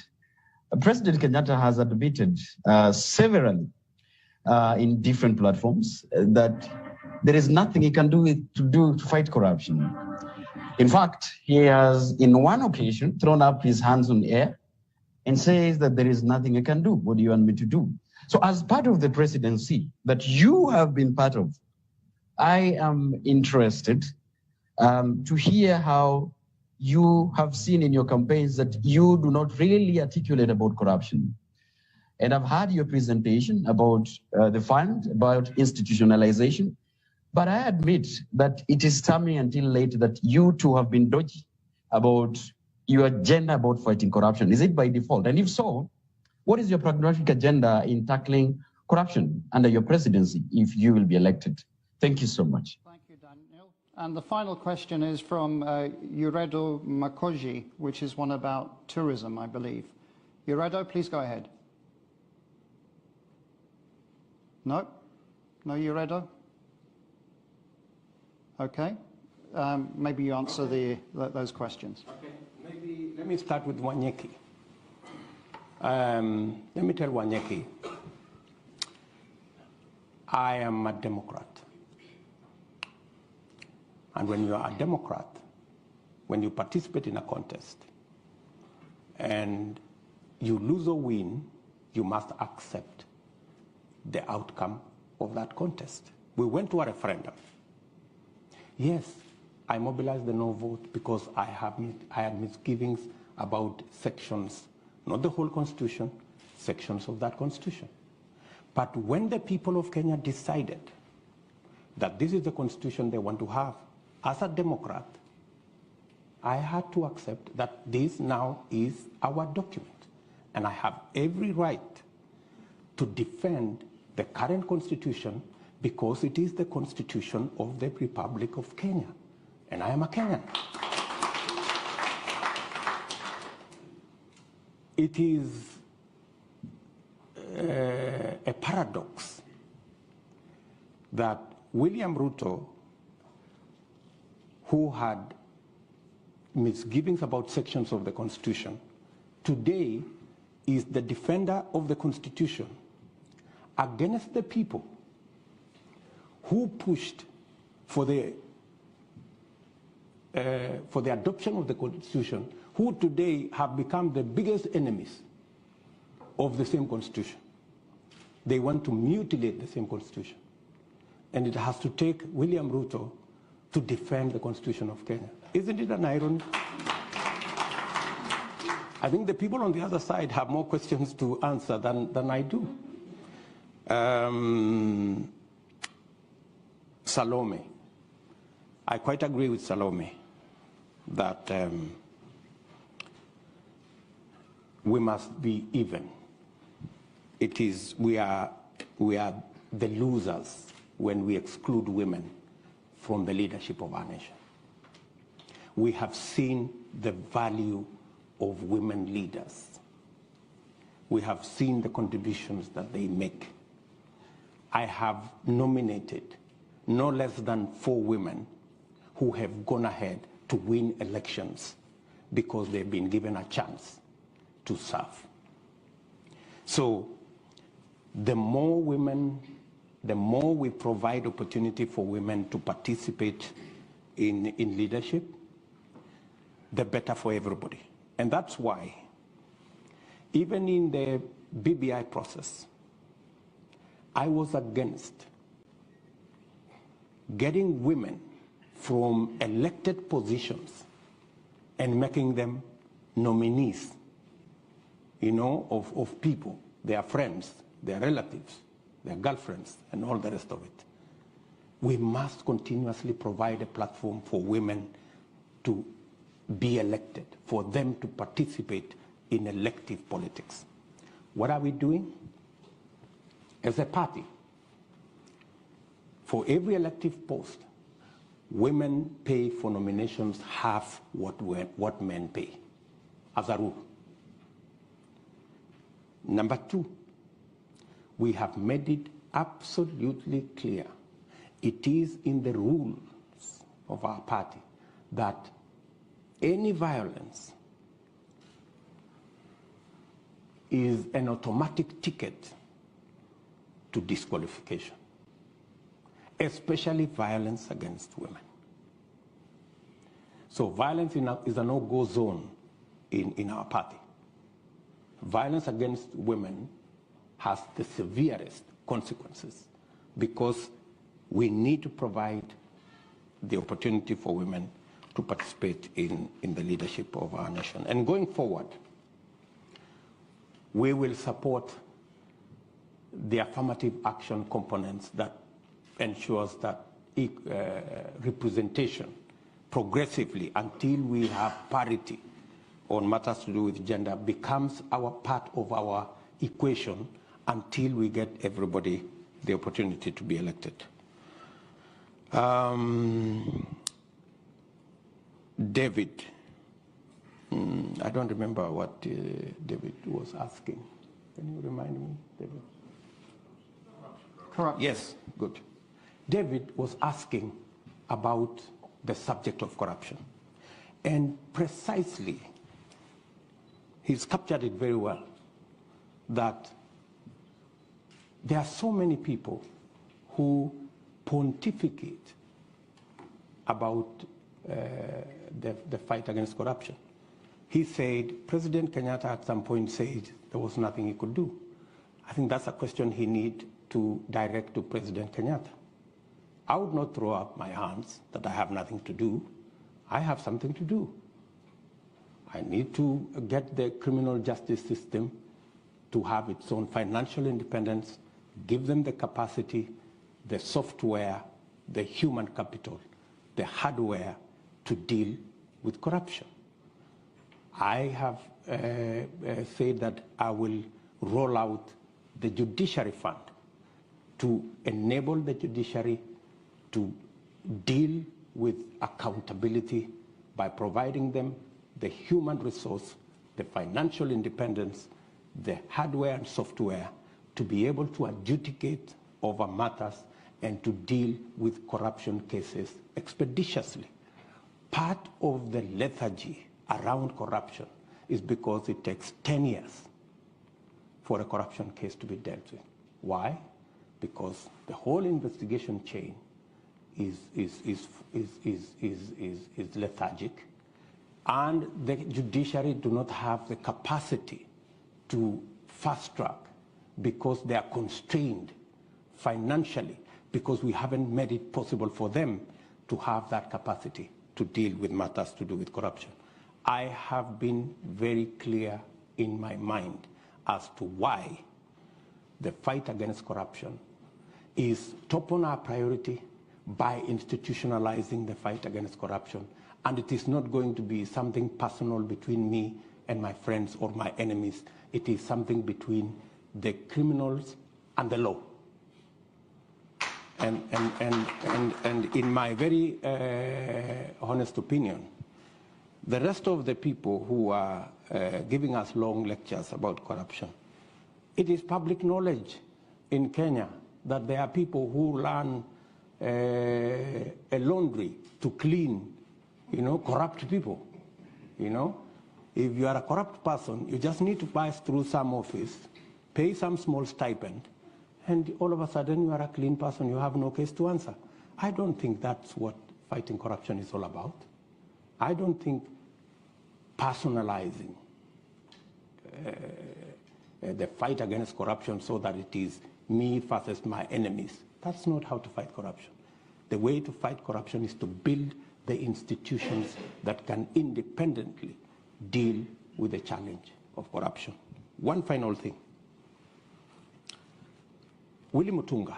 President Kenyatta has admitted severally in different platforms that there is nothing he can do to fight corruption. In fact, he has, in one occasion, thrown up his hands on air and says that there is nothing I can do. What do you want me to do? So as part of the presidency that you have been part of, I am interested to hear how you have seen in your campaigns that you do not really articulate about corruption. And I've heard your presentation about the fund, about institutionalization. But I admit that it is coming until late that you too have been dodgy about your agenda about fighting corruption. Is it by default? And if so, what is your pragmatic agenda in tackling corruption under your presidency if you will be elected? Thank you so much. Thank you, Daniel. And the final question is from Uredo Makoji, which is one about tourism, I believe. Uredo, please go ahead. No? No, Uredo? Okay, maybe you answer those questions. Okay, maybe let me start with Wanyeki. Let me tell Wanyeki, I am a Democrat. And when you are a Democrat, when you participate in a contest and you lose or win, you must accept the outcome of that contest. We went to a referendum. Yes, I mobilized the no vote because I had misgivings about sections, not the whole constitution, sections of that constitution. But when the people of Kenya decided that this is the constitution they want to have, as a Democrat, I had to accept that this now is our document. And I have every right to defend the current constitution because it is the constitution of the Republic of Kenya, and I am a Kenyan. It is a paradox that William Ruto, who had misgivings about sections of the constitution, today is the defender of the constitution against the people who pushed for the adoption of the constitution, who today have become the biggest enemies of the same constitution. They want to mutilate the same constitution. And it has to take William Ruto to defend the constitution of Kenya. Isn't it an irony? I think the people on the other side have more questions to answer than I do. Salome. I quite agree with Salome that we must be even. We are the losers when we exclude women from the leadership of our nation. We have seen the value of women leaders. We have seen the contributions that they make. I have nominated no less than 4 women who have gone ahead to win elections because they've been given a chance to serve. So the more women, the more we provide opportunity for women to participate in leadership, the better for everybody. And that's why, even in the BBI process, I was against getting women from elected positions and making them nominees, of people, their friends, their relatives, their girlfriends, and all the rest of it. We must continuously provide a platform for women to be elected, for them to participate in elective politics. What are we doing? As a party, for every elective post, women pay for nominations half what men pay, as a rule. Number two, we have made it absolutely clear, it is in the rules of our party that any violence is an automatic ticket to disqualification, especially violence against women. So violence is a no-go zone in our party. Violence against women has the severest consequences because we need to provide the opportunity for women to participate in the leadership of our nation. And going forward, we will support the affirmative action components that ensures that representation progressively until we have parity on matters to do with gender becomes our part of our equation until we get everybody the opportunity to be elected. David, I don't remember what David was asking. Can you remind me, David? Corruption. Yes, good. David was asking about the subject of corruption. And precisely, he's captured it very well, that there are so many people who pontificate about the fight against corruption. He said, President Kenyatta at some point said there was nothing he could do. I think that's a question he needs to direct to President Kenyatta. I would not throw up my hands that I have nothing to do. I have something to do. I need to get the criminal justice system to have its own financial independence, give them the capacity, the software, the human capital, the hardware to deal with corruption. I have said that I will roll out the judiciary fund to enable the judiciary to deal with accountability by providing them the human resource, the financial independence, the hardware and software to be able to adjudicate over matters and to deal with corruption cases expeditiously. Part of the lethargy around corruption is because it takes 10 years for a corruption case to be dealt with. Why? Because the whole investigation chain is lethargic, and the judiciary do not have the capacity to fast track because they are constrained financially, because we haven't made it possible for them to have that capacity to deal with matters to do with corruption. I have been very clear in my mind as to why the fight against corruption is top on our priority by institutionalizing the fight against corruption. And it is not going to be something personal between me and my friends or my enemies. It is something between the criminals and the law. And in my very honest opinion, the rest of the people who are giving us long lectures about corruption, it is public knowledge in Kenya that there are people who run a laundry to clean, corrupt people. If you are a corrupt person, you just need to pass through some office, pay some small stipend, and all of a sudden you are a clean person, you have no case to answer. I don't think that's what fighting corruption is all about. I don't think personalizing the fight against corruption so that it is me versus my enemies, that's not how to fight corruption. The way to fight corruption is to build the institutions that can independently deal with the challenge of corruption. One final thing. Willie Mutunga,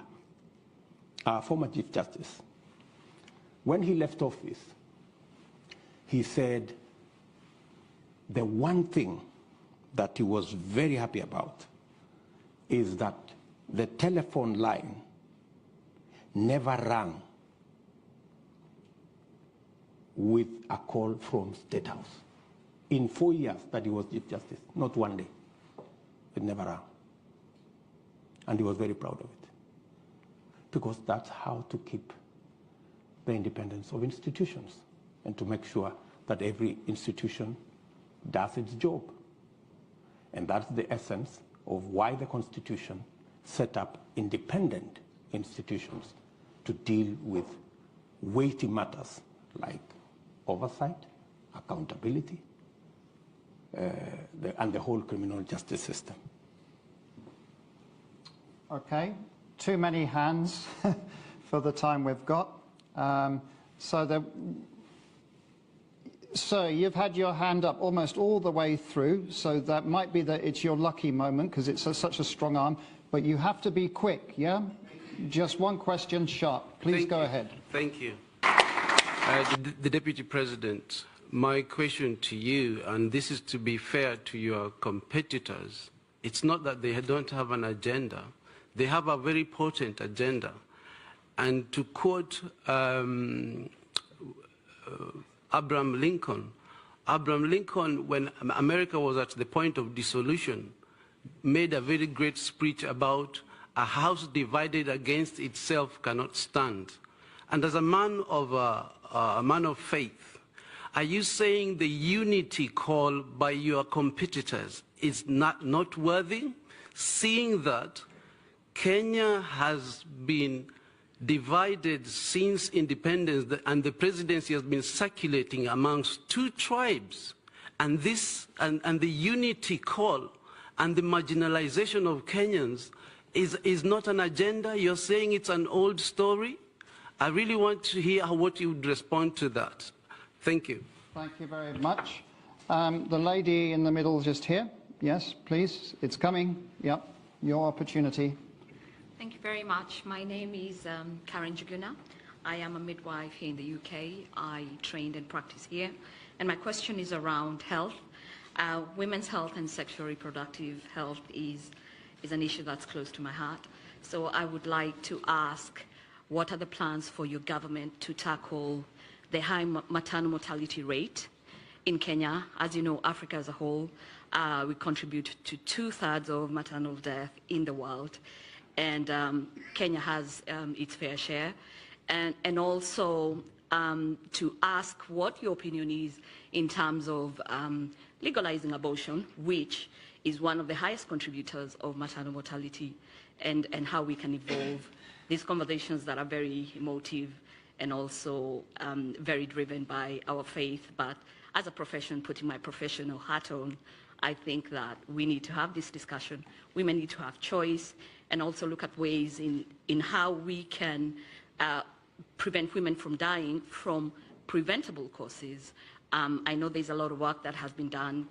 our former Chief Justice, when he left office, he said the one thing that he was very happy about is that the telephone line never rang with a call from State House. In 4 years that he was Chief Justice, not one day. It never ran. And he was very proud of it. Because that's how to keep the independence of institutions and to make sure that every institution does its job. And that's the essence of why the Constitution set up independent institutions to deal with weighty matters like oversight, accountability, and the whole criminal justice system. Okay, too many hands for the time we've got. Sir, you've had your hand up almost all the way through, so that might be that it's your lucky moment because it's such a strong arm, but you have to be quick, yeah? Just one question sharp. Please go ahead. Thank you. The Deputy President, my question to you, and this is to be fair to your competitors, it's not that they don't have an agenda. They have a very potent agenda. And to quote Abraham Lincoln, when America was at the point of dissolution, made a very great speech about a house divided against itself cannot stand. And as a man of faith, are you saying the unity call by your competitors is not worthy, seeing that Kenya has been divided since independence and the presidency has been circulating amongst two tribes, and the unity call and the marginalization of Kenyans is not an agenda? You're saying it's an old story? I really want to hear what you would respond to that. Thank you. Thank you very much. The lady in the middle just here. Yes, please. It's coming. Yep. Your opportunity. Thank you very much. My name is Karen Juguna. I am a midwife here in the UK. I trained and practice here. And my question is around health. Women's health and sexual reproductive health is an issue that's close to my heart. So I would like to ask, what are the plans for your government to tackle the high maternal mortality rate in Kenya? As you know, Africa as a whole, we contribute to 2/3 of maternal death in the world. And Kenya has its fair share. And also to ask what your opinion is in terms of legalizing abortion, which is one of the highest contributors of maternal mortality, and how we can evolve these conversations that are very emotive and also very driven by our faith. But as a profession, putting my professional hat on, I think that we need to have this discussion. Women need to have choice and also look at ways in how we can prevent women from dying from preventable causes. I know there's a lot of work that has been done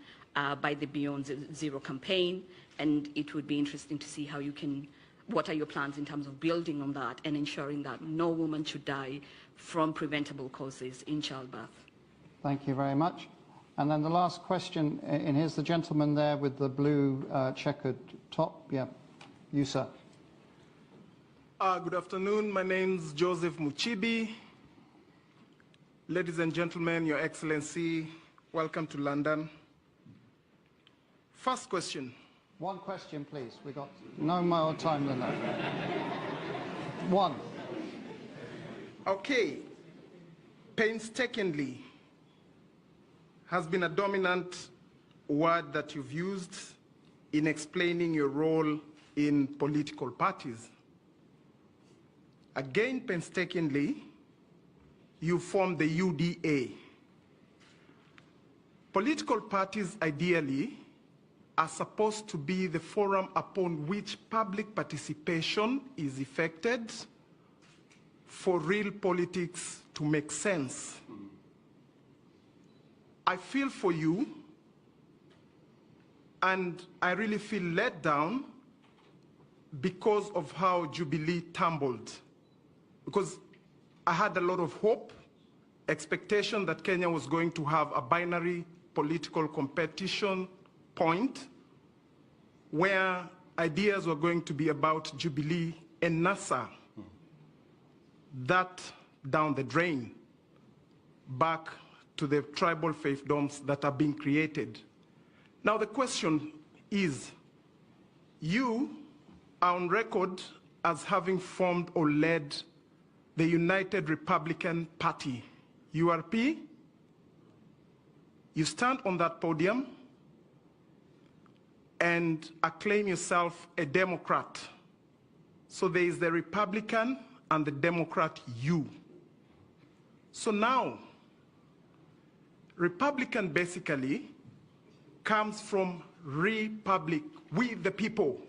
by the Beyond Zero campaign, and it would be interesting to see how you can, what are your plans in terms of building on that and ensuring that no woman should die from preventable causes in childbirth. Thank you very much. And then the last question, and here's the gentleman there with the blue checkered top. Yeah, you, sir. Good afternoon. My name's Joseph Muchibi. Ladies and gentlemen, Your Excellency, welcome to London. First question. One question, please. We've got no more time than that. One. Okay. Painstakingly has been a dominant word that you've used in explaining your role in political parties. Again, painstakingly, you formed the UDA. Political parties, ideally, are supposed to be the forum upon which public participation is effected for real politics to make sense. I feel for you, and I really feel let down because of how Jubilee tumbled. Because I had a lot of hope, expectation that Kenya was going to have a binary political competition point where ideas were going to be about Jubilee and NASA. That down the drain. back to the tribal fiefdoms that are being created. Now the question is, you are on record as having formed or led the United Republican Party, URP. You stand on that podium and acclaim yourself a Democrat. So there is the Republican and the Democrat you. So now, Republican basically comes from republic, we the people.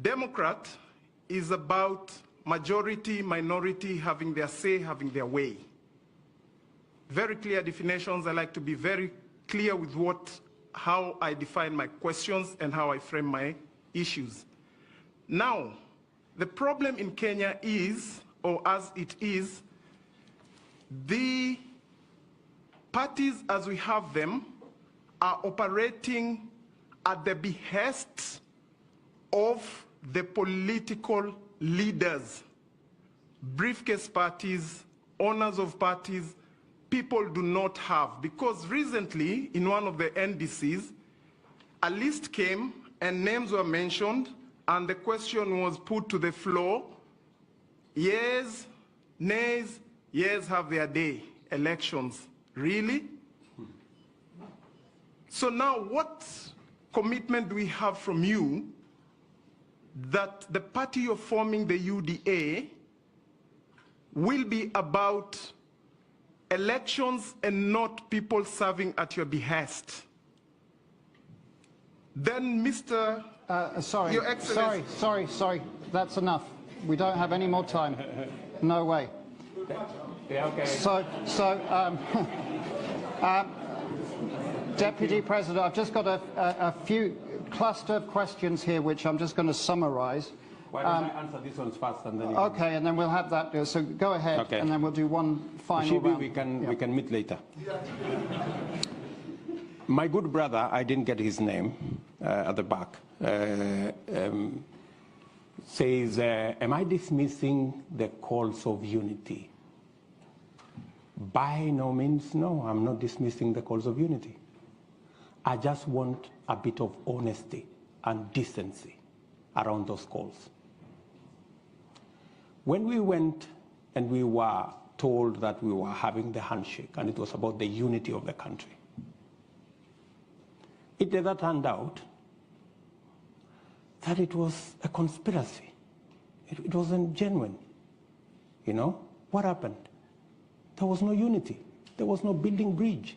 Democrat is about majority, minority having their say, having their way. Very clear definitions. I like to be very clear with how I define my questions and how I frame my issues. Now, the problem in Kenya is, or as it is, the parties as we have them are operating at the behest of the political leaders, briefcase parties, owners of parties. People do not have, because recently in one of the NDCs, a list came and names were mentioned and the question was put to the floor, yes, nays, yes have their day, elections. Really? So now what commitment do we have from you that the party you're forming, the UDA, will be about elections and not people serving at your behest? Then Mr. Sorry, Your Excellency. sorry, that's enough. We don't have any more time. No way. Yeah, okay. Deputy President, I've just got a few cluster of questions here which I'm just going to summarize. Why don't I answer these ones first and then you Okay, and then we'll have that. So go ahead, okay. And then we'll do one final round. We can meet later. My good brother, I didn't get his name at the back, says, am I dismissing the calls of unity? By no means, no, I'm not dismissing the calls of unity. I just want a bit of honesty and decency around those calls. When we went and we were told that we were having the handshake and it was about the unity of the country, it never turned out that it was a conspiracy. It wasn't genuine. You know, what happened? There was no unity. There was no building bridge.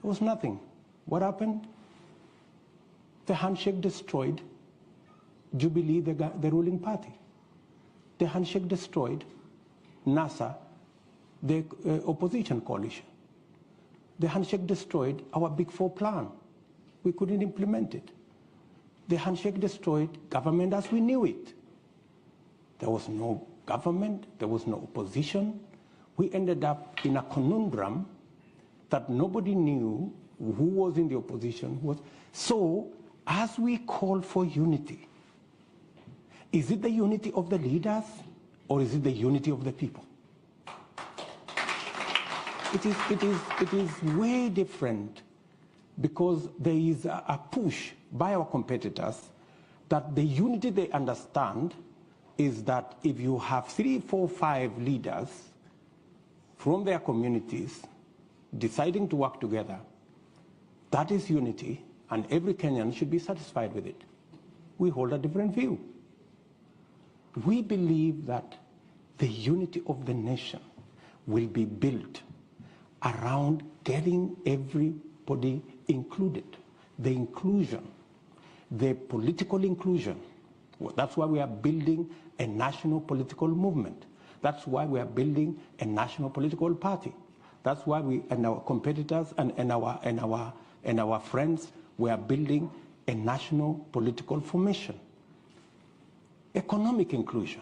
There was nothing. What happened? The handshake destroyed Jubilee, the ruling party. The handshake destroyed NASA, the opposition coalition. The handshake destroyed our Big Four plan. We couldn't implement it. The handshake destroyed government as we knew it. There was no government, there was no opposition. We ended up in a conundrum that nobody knew who was in the opposition. So, as we call for unity, is it the unity of the leaders or is it the unity of the people? It is way different, because there is a push by our competitors that the unity they understand is that if you have 3, 4, 5 leaders from their communities deciding to work together, that is unity, and every Kenyan should be satisfied with it. We hold a different view. We believe that the unity of the nation will be built around getting everybody included. The inclusion, the political inclusion. That's why we are building a national political movement. That's why we are building a national political party. That's why we and our competitors and our friends, we are building a national political formation. Economic inclusion.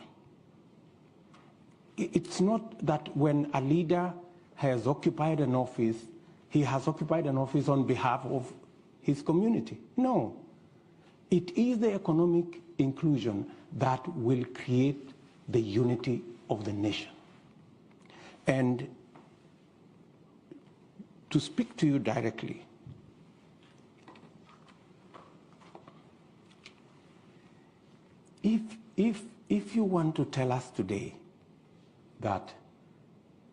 It's not that when a leader has occupied an office, he has occupied an office on behalf of his community. No. It is the economic inclusion that will create the unity of the nation. And to speak to you directly, if you want to tell us today that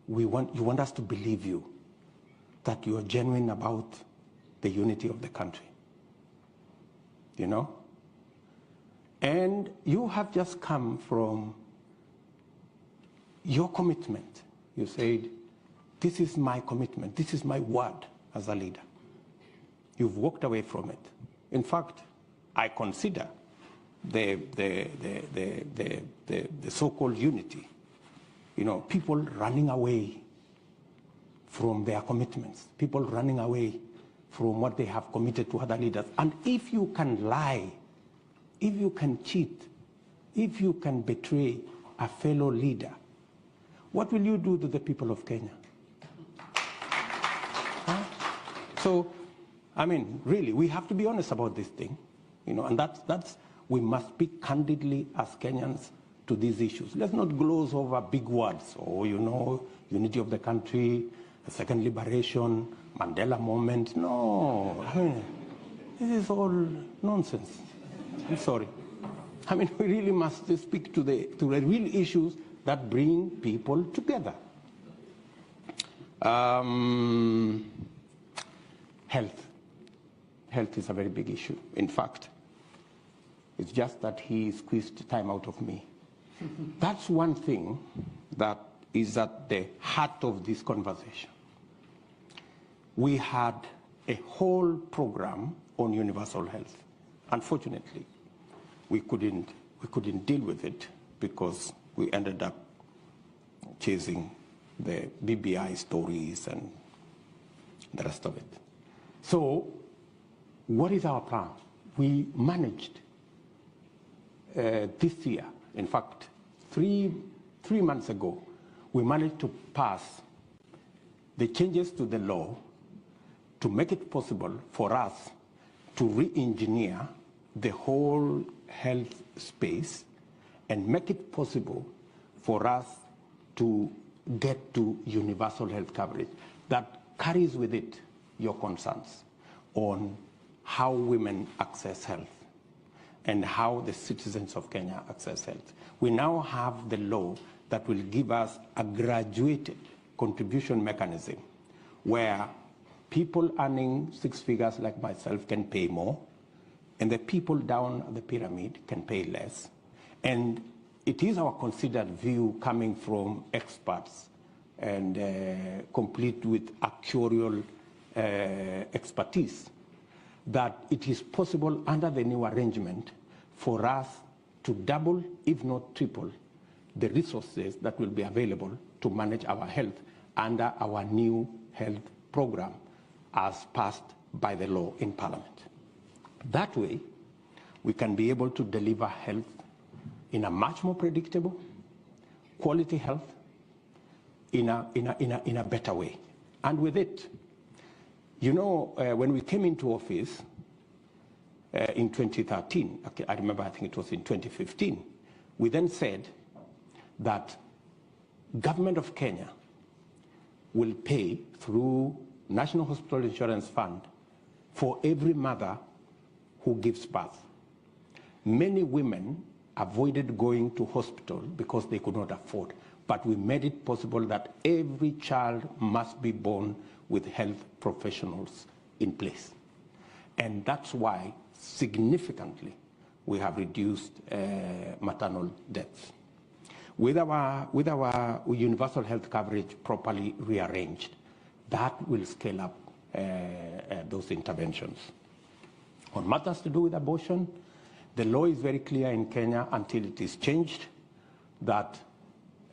you want us to believe you, that you are genuine about the unity of the country, you know? And you have just come from your commitment. You said, this is my commitment, this is my word as a leader. You've walked away from it. In fact, I consider the so-called unity, you know, people running away from their commitments, people running away from what they have committed to other leaders. And if you can lie, if you can cheat, if you can betray a fellow leader, what will you do to the people of Kenya? Huh? So, I mean, really, we have to be honest about this thing, you know, and that's we must speak candidly as Kenyans to these issues. Let's not gloss over big words, or, you know, unity of the country, the second liberation, Mandela moment. No, I mean, this is all nonsense. I'm sorry. I mean, we really must speak to the real issues that bring people together. Health. Health is a very big issue. In fact, it's just that he squeezed time out of me. That's one thing that is at the heart of this conversation. We had a whole program on universal health. Unfortunately, we couldn't deal with it because we ended up chasing the BBI stories and the rest of it. So, what is our plan? We managed this year, in fact, three months ago, we managed to pass the changes to the law to make it possible for us to re-engineer the whole health space and make it possible for us to get to universal health coverage that carries with it your concerns on how women access health and how the citizens of Kenya access health. We now have the law that will give us a graduated contribution mechanism where people earning 6 figures like myself can pay more, and the people down the pyramid can pay less. And it is our considered view, coming from experts and complete with actuarial expertise, that it is possible under the new arrangement for us to double, if not triple, the resources that will be available to manage our health under our new health program as passed by the law in Parliament. That way, we can be able to deliver health in a much more predictable, quality health in a better way. And with it, you know, when we came into office in 2013, okay, I remember, I think it was in 2015, we then said that government of Kenya will pay through National Hospital Insurance Fund for every mother who gives birth. Many women avoided going to hospital because they could not afford, but we made it possible that every child must be born with health professionals in place. And that's why significantly we have reduced maternal deaths. With our universal health coverage properly rearranged, that will scale up those interventions. On matters to do with abortion, the law is very clear in Kenya until it is changed that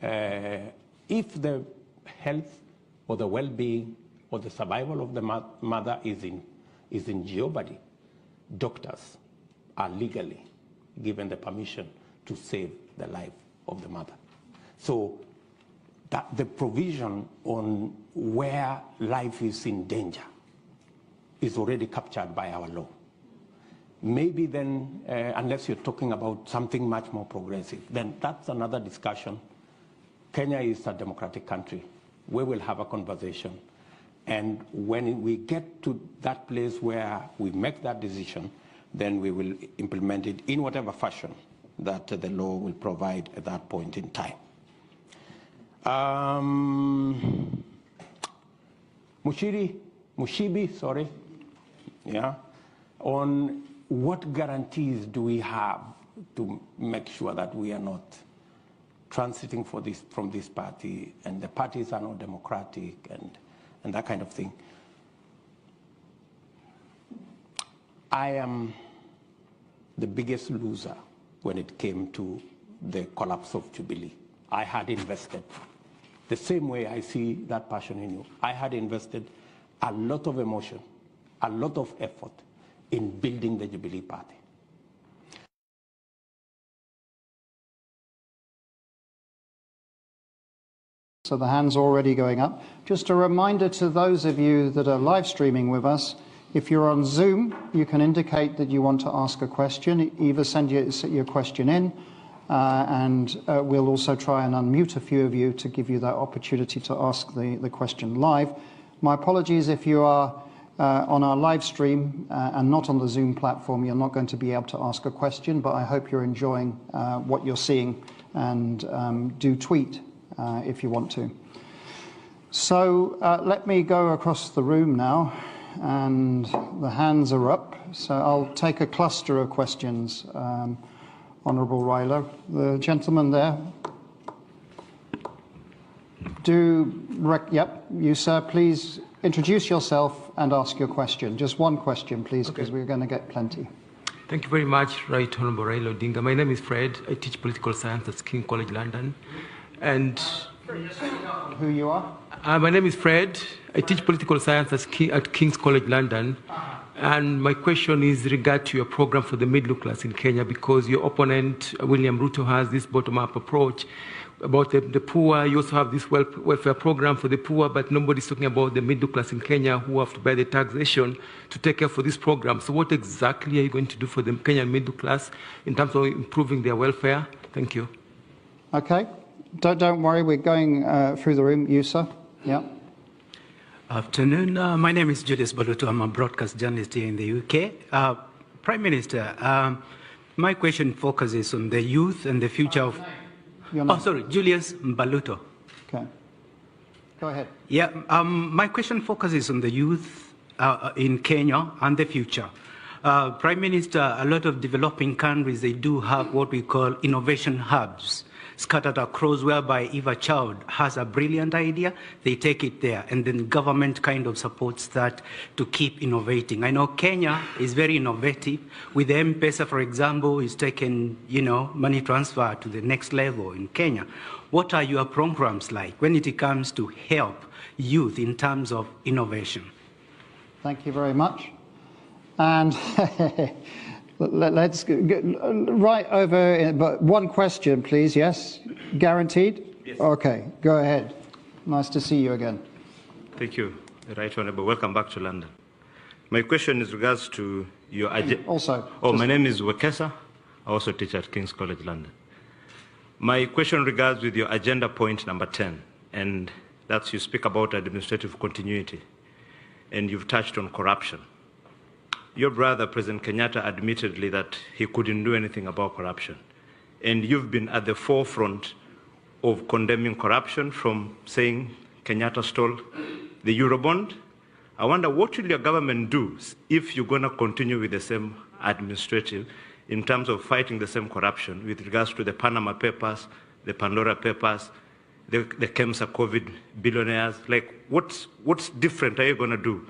if the health or the well-being or the survival of the mother is in jeopardy, doctors are legally given the permission to save the life of the mother. So that the provision on where life is in danger is already captured by our law. Maybe then, unless you're talking about something much more progressive, then that's another discussion. Kenya is a democratic country. we will have a conversation. And when we get to that place where we make that decision, then we will implement it in whatever fashion that the law will provide at that point in time. Mushibi, sorry, yeah, on what guarantees do we have to make sure that we are not transiting from this party and the parties are not democratic and that kind of thing. I am the biggest loser when it came to the collapse of Jubilee. I had invested, the same way I see that passion in you, I had invested a lot of emotion, a lot of effort in building the Jubilee Party. So the hand's already going up. Just a reminder to those of you that are live streaming with us, if you're on Zoom, you can indicate that you want to ask a question. Either send your question in, and we'll also try and unmute a few of you to give you that opportunity to ask the question live. My apologies if you are on our live stream and not on the Zoom platform, you're not going to be able to ask a question, but I hope you're enjoying what you're seeing, and do tweet if you want to. So let me go across the room now, and the hands are up. So I'll take a cluster of questions. Honourable Raila, the gentleman there. Yep, you sir, please introduce yourself and ask your question. Just one question, please, because we're going to get plenty. Thank you very much, Right Honourable Raila Odinga. My name is Fred. I teach political science at King's College London. And who you are? My name is Fred. I teach political science at King's College London. And my question is regard to your program for the middle class in Kenya, because your opponent, William Ruto, has this bottom-up approach about the poor. You also have this welfare program for the poor, but nobody's talking about the middle class in Kenya who have to pay the taxation to take care for this program. So what exactly are you going to do for the Kenyan middle class in terms of improving their welfare? Thank you. Okay. Don't worry, we're going through the room. You, sir? Yeah. Afternoon. My name is Julius Baluto. I'm a broadcast journalist here in the UK. Prime Minister, my question focuses on the youth and the future of... Julius Baluto. Okay. Go ahead. Yeah, my question focuses on the youth in Kenya and the future. Prime Minister, a lot of developing countries, they do have what we call innovation hubs scattered across, whereby if a child has a brilliant idea, they take it there, and then government kind of supports that to keep innovating. I know Kenya is very innovative. With the M-Pesa, for example, is taken, money transfer to the next level in Kenya. What are your programs like when it comes to help youth in terms of innovation? Thank you very much. And let's get right over, but one question, please. Yes? Guaranteed? Yes. Okay, go ahead. Nice to see you again. Thank you, Right Honourable. Welcome back to London. My question is regards to your agenda. My name is Wekesa. I also teach at King's College London. My question regards with your agenda point number 10, and that's you speak about administrative continuity, and you've touched on corruption. Your brother, President Kenyatta, admittedly that he couldn't do anything about corruption. And you've been at the forefront of condemning corruption, from saying Kenyatta stole the Eurobond. I wonder, what will your government do if you're going to continue with the same administrative in terms of fighting the same corruption with regards to the Panama Papers, the Pandora Papers, the KEMSA COVID billionaires? Like, what's different are you going to do?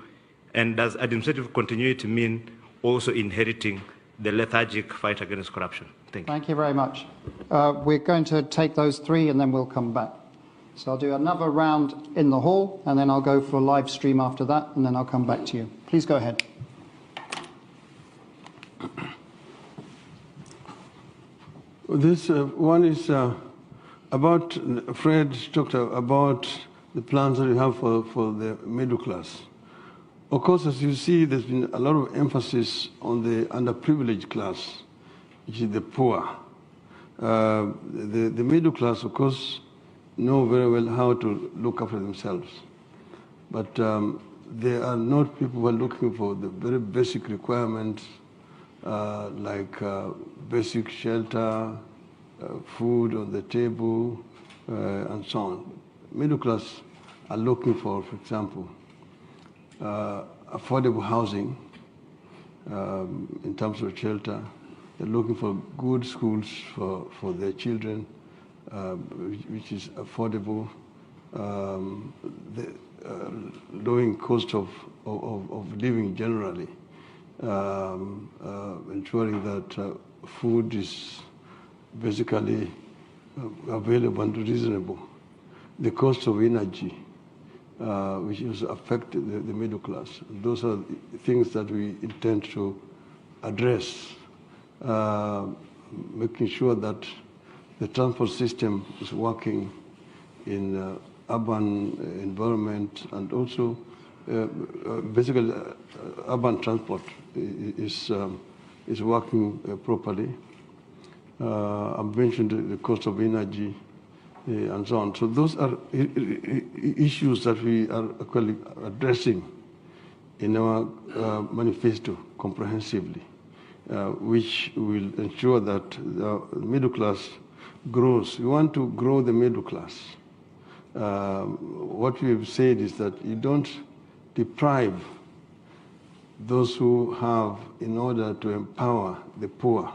And does administrative continuity mean also inheriting the lethargic fight against corruption? Thank you. Thank you very much. We're going to take those three and then we'll come back. So I'll do another round in the hall, and then I'll go for a live stream after that, and then I'll come back to you. Please go ahead. This one is about, Fred talked about the plans that you have for the middle class. Of course, as you see, there's been a lot of emphasis on the underprivileged class, which is the poor. The middle class, of course, know very well how to look after themselves. But they are not people who are looking for the very basic requirements like basic shelter, food on the table, and so on. Middle class are looking for example, affordable housing in terms of shelter. They're looking for good schools for their children, which is affordable, the lowering cost of living generally, ensuring that food is basically available and reasonable. The cost of energy, which is affecting the middle class. Those are things that we intend to address, making sure that the transport system is working in urban environment, and also basically urban transport is working properly. I mentioned the cost of energy and so on. So those are issues that we are actually addressing in our manifesto comprehensively, which will ensure that the middle class grows. We want to grow the middle class. What we have said is that you don't deprive those who have in order to empower the poor.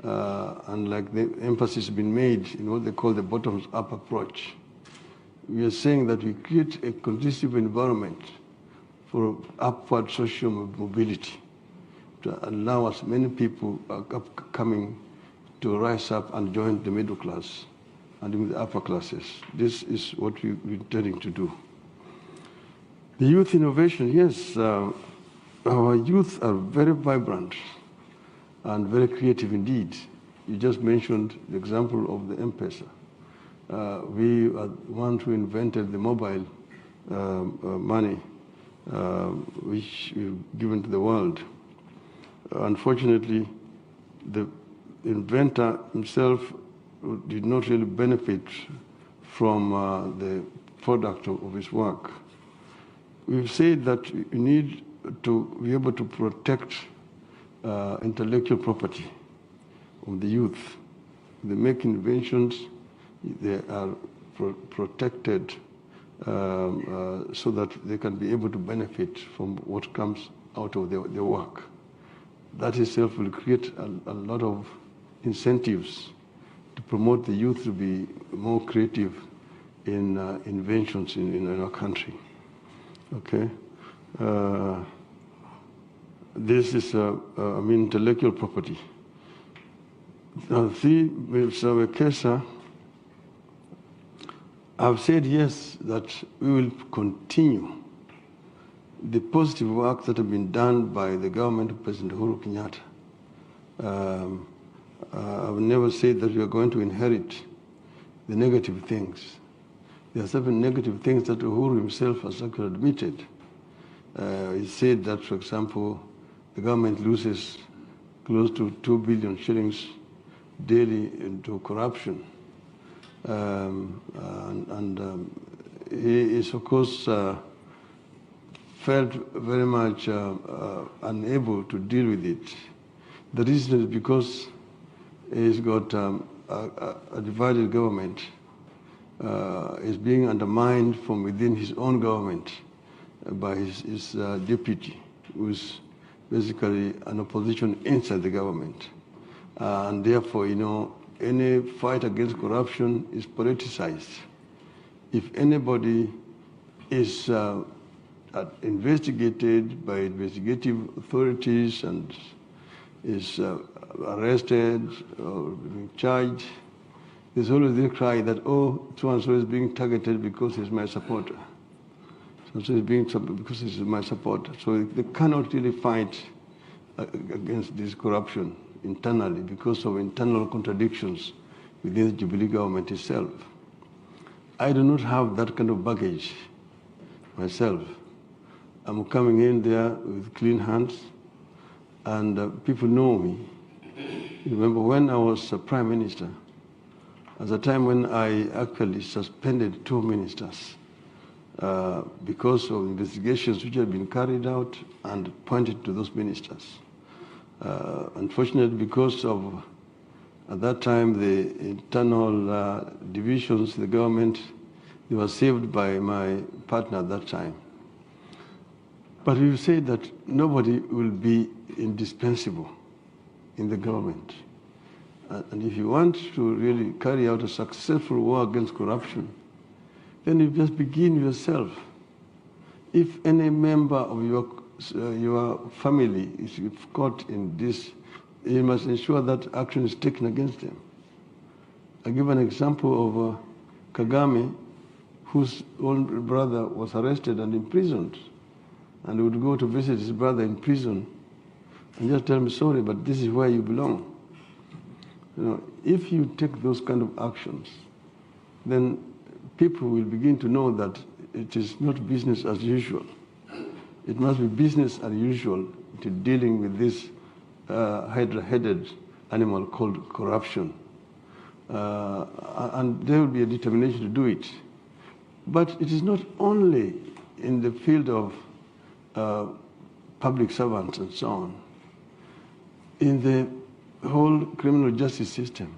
And like the emphasis has been made in what they call the bottoms-up approach. We are saying that we create a conducive environment for upward social mobility to allow as many people coming to rise up and join the middle class and even the upper classes. This is what we're intending to do. The youth innovation, yes, our youth are very vibrant and very creative indeed. You just mentioned the example of the M-Pesa. We are the ones who invented the mobile money, which we've given to the world. Unfortunately, the inventor himself did not really benefit from the product of his work. We've said that you need to be able to protect intellectual property of the youth. They make inventions, they are protected so that they can be able to benefit from what comes out of their work. That itself will create a lot of incentives to promote the youth to be more creative in inventions in our country. Okay. This is, intellectual property. See, Mr. Wekesa, I've said yes, that we will continue the positive work that have been done by the government of President Uhuru Kenyatta. I've never said that we are going to inherit the negative things. There are certain negative things that Uhuru himself has actually admitted. He said that, for example, the government loses close to 2 billion shillings daily into corruption. He is, of course, felt very much unable to deal with it. The reason is because he's got a divided government. Is being undermined from within his own government by his deputy, who is basically an opposition inside the government. And therefore, any fight against corruption is politicized. If anybody is investigated by investigative authorities and is arrested or charged, there's always the cry that, oh, so-and-so is being targeted because he's my supporter. So-and-so is being because he's my supporter. So they cannot really fight against this corruption internally because of internal contradictions within the Jubilee government itself. I do not have that kind of baggage myself. I'm coming in there with clean hands, and people know me. Remember when I was Prime Minister, as a time when I actually suspended 2 ministers because of investigations which had been carried out and pointed to those ministers. Unfortunately, because of, at that time, the internal divisions in the government, they were saved by my partner at that time. But we say that nobody will be indispensable in the government. And if you want to really carry out a successful war against corruption, then you just begin yourself. If any member of your family is caught in this, you must ensure that action is taken against them. I give an example of Kagame, whose own brother was arrested and imprisoned, and he would go to visit his brother in prison and just tell him, sorry, but this is where you belong. You know, if you take those kind of actions, then people will begin to know that it is not business as usual. It must be business as usual to dealing with this hydra-headed animal called corruption. And there will be a determination to do it. But it is not only in the field of public servants and so on. In the whole criminal justice system,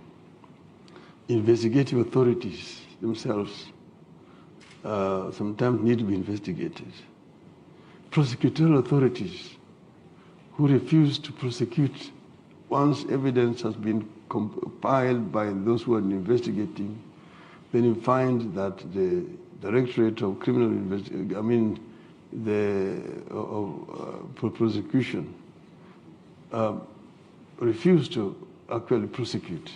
investigative authorities themselves sometimes need to be investigated. Prosecutorial authorities who refuse to prosecute once evidence has been compiled by those who are investigating, then you find that the Directorate of Criminal Investigation, prosecution refuse to actually prosecute,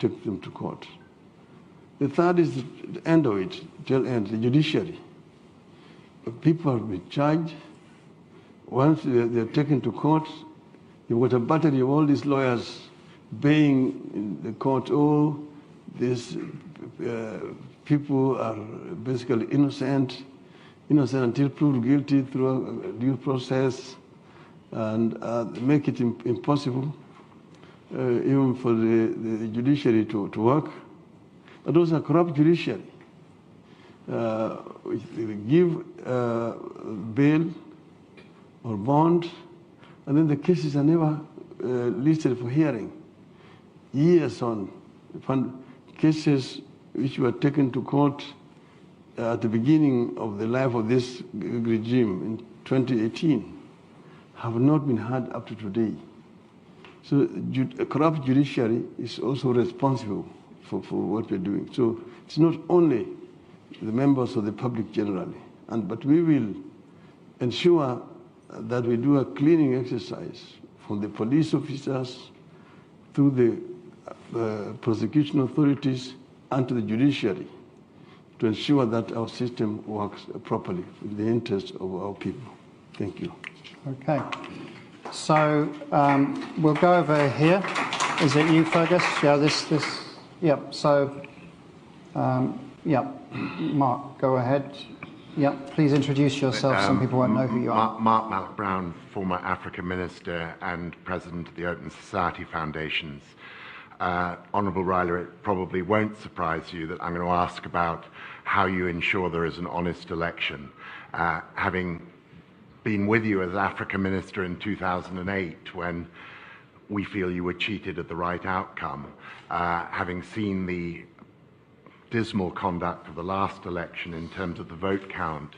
take them to court. The third is the end of it, till end, the judiciary. People have been charged. Once they're taken to court, you've got a battery of all these lawyers baying in the court, oh, these people are basically innocent until proved guilty through a due process, and make it impossible even for the judiciary to work. But those are corrupt judiciary. Give bail or bond, and then the cases are never listed for hearing. Years on, cases which were taken to court at the beginning of the life of this regime in 2018 have not been heard up to today. So a corrupt judiciary is also responsible for what we're doing. So it's not only the members of the public generally, but we will ensure that we do a cleaning exercise from the police officers through the prosecution authorities and to the judiciary to ensure that our system works properly in the interest of our people. Thank you. Okay. So we'll go over here. Is it you, Fergus? Yeah, Yep. So, yep. Mark, go ahead. Yep. Please introduce yourself. Some people won't know who you are. Mark Malloch-Brown, former Africa Minister and President of the Open Society Foundations. Honourable Raila, it probably won't surprise you that I'm going to ask about how you ensure there is an honest election. Having been with you as Africa Minister in 2008 when we feel you were cheated at the right outcome, having seen the dismal conduct of the last election in terms of the vote count,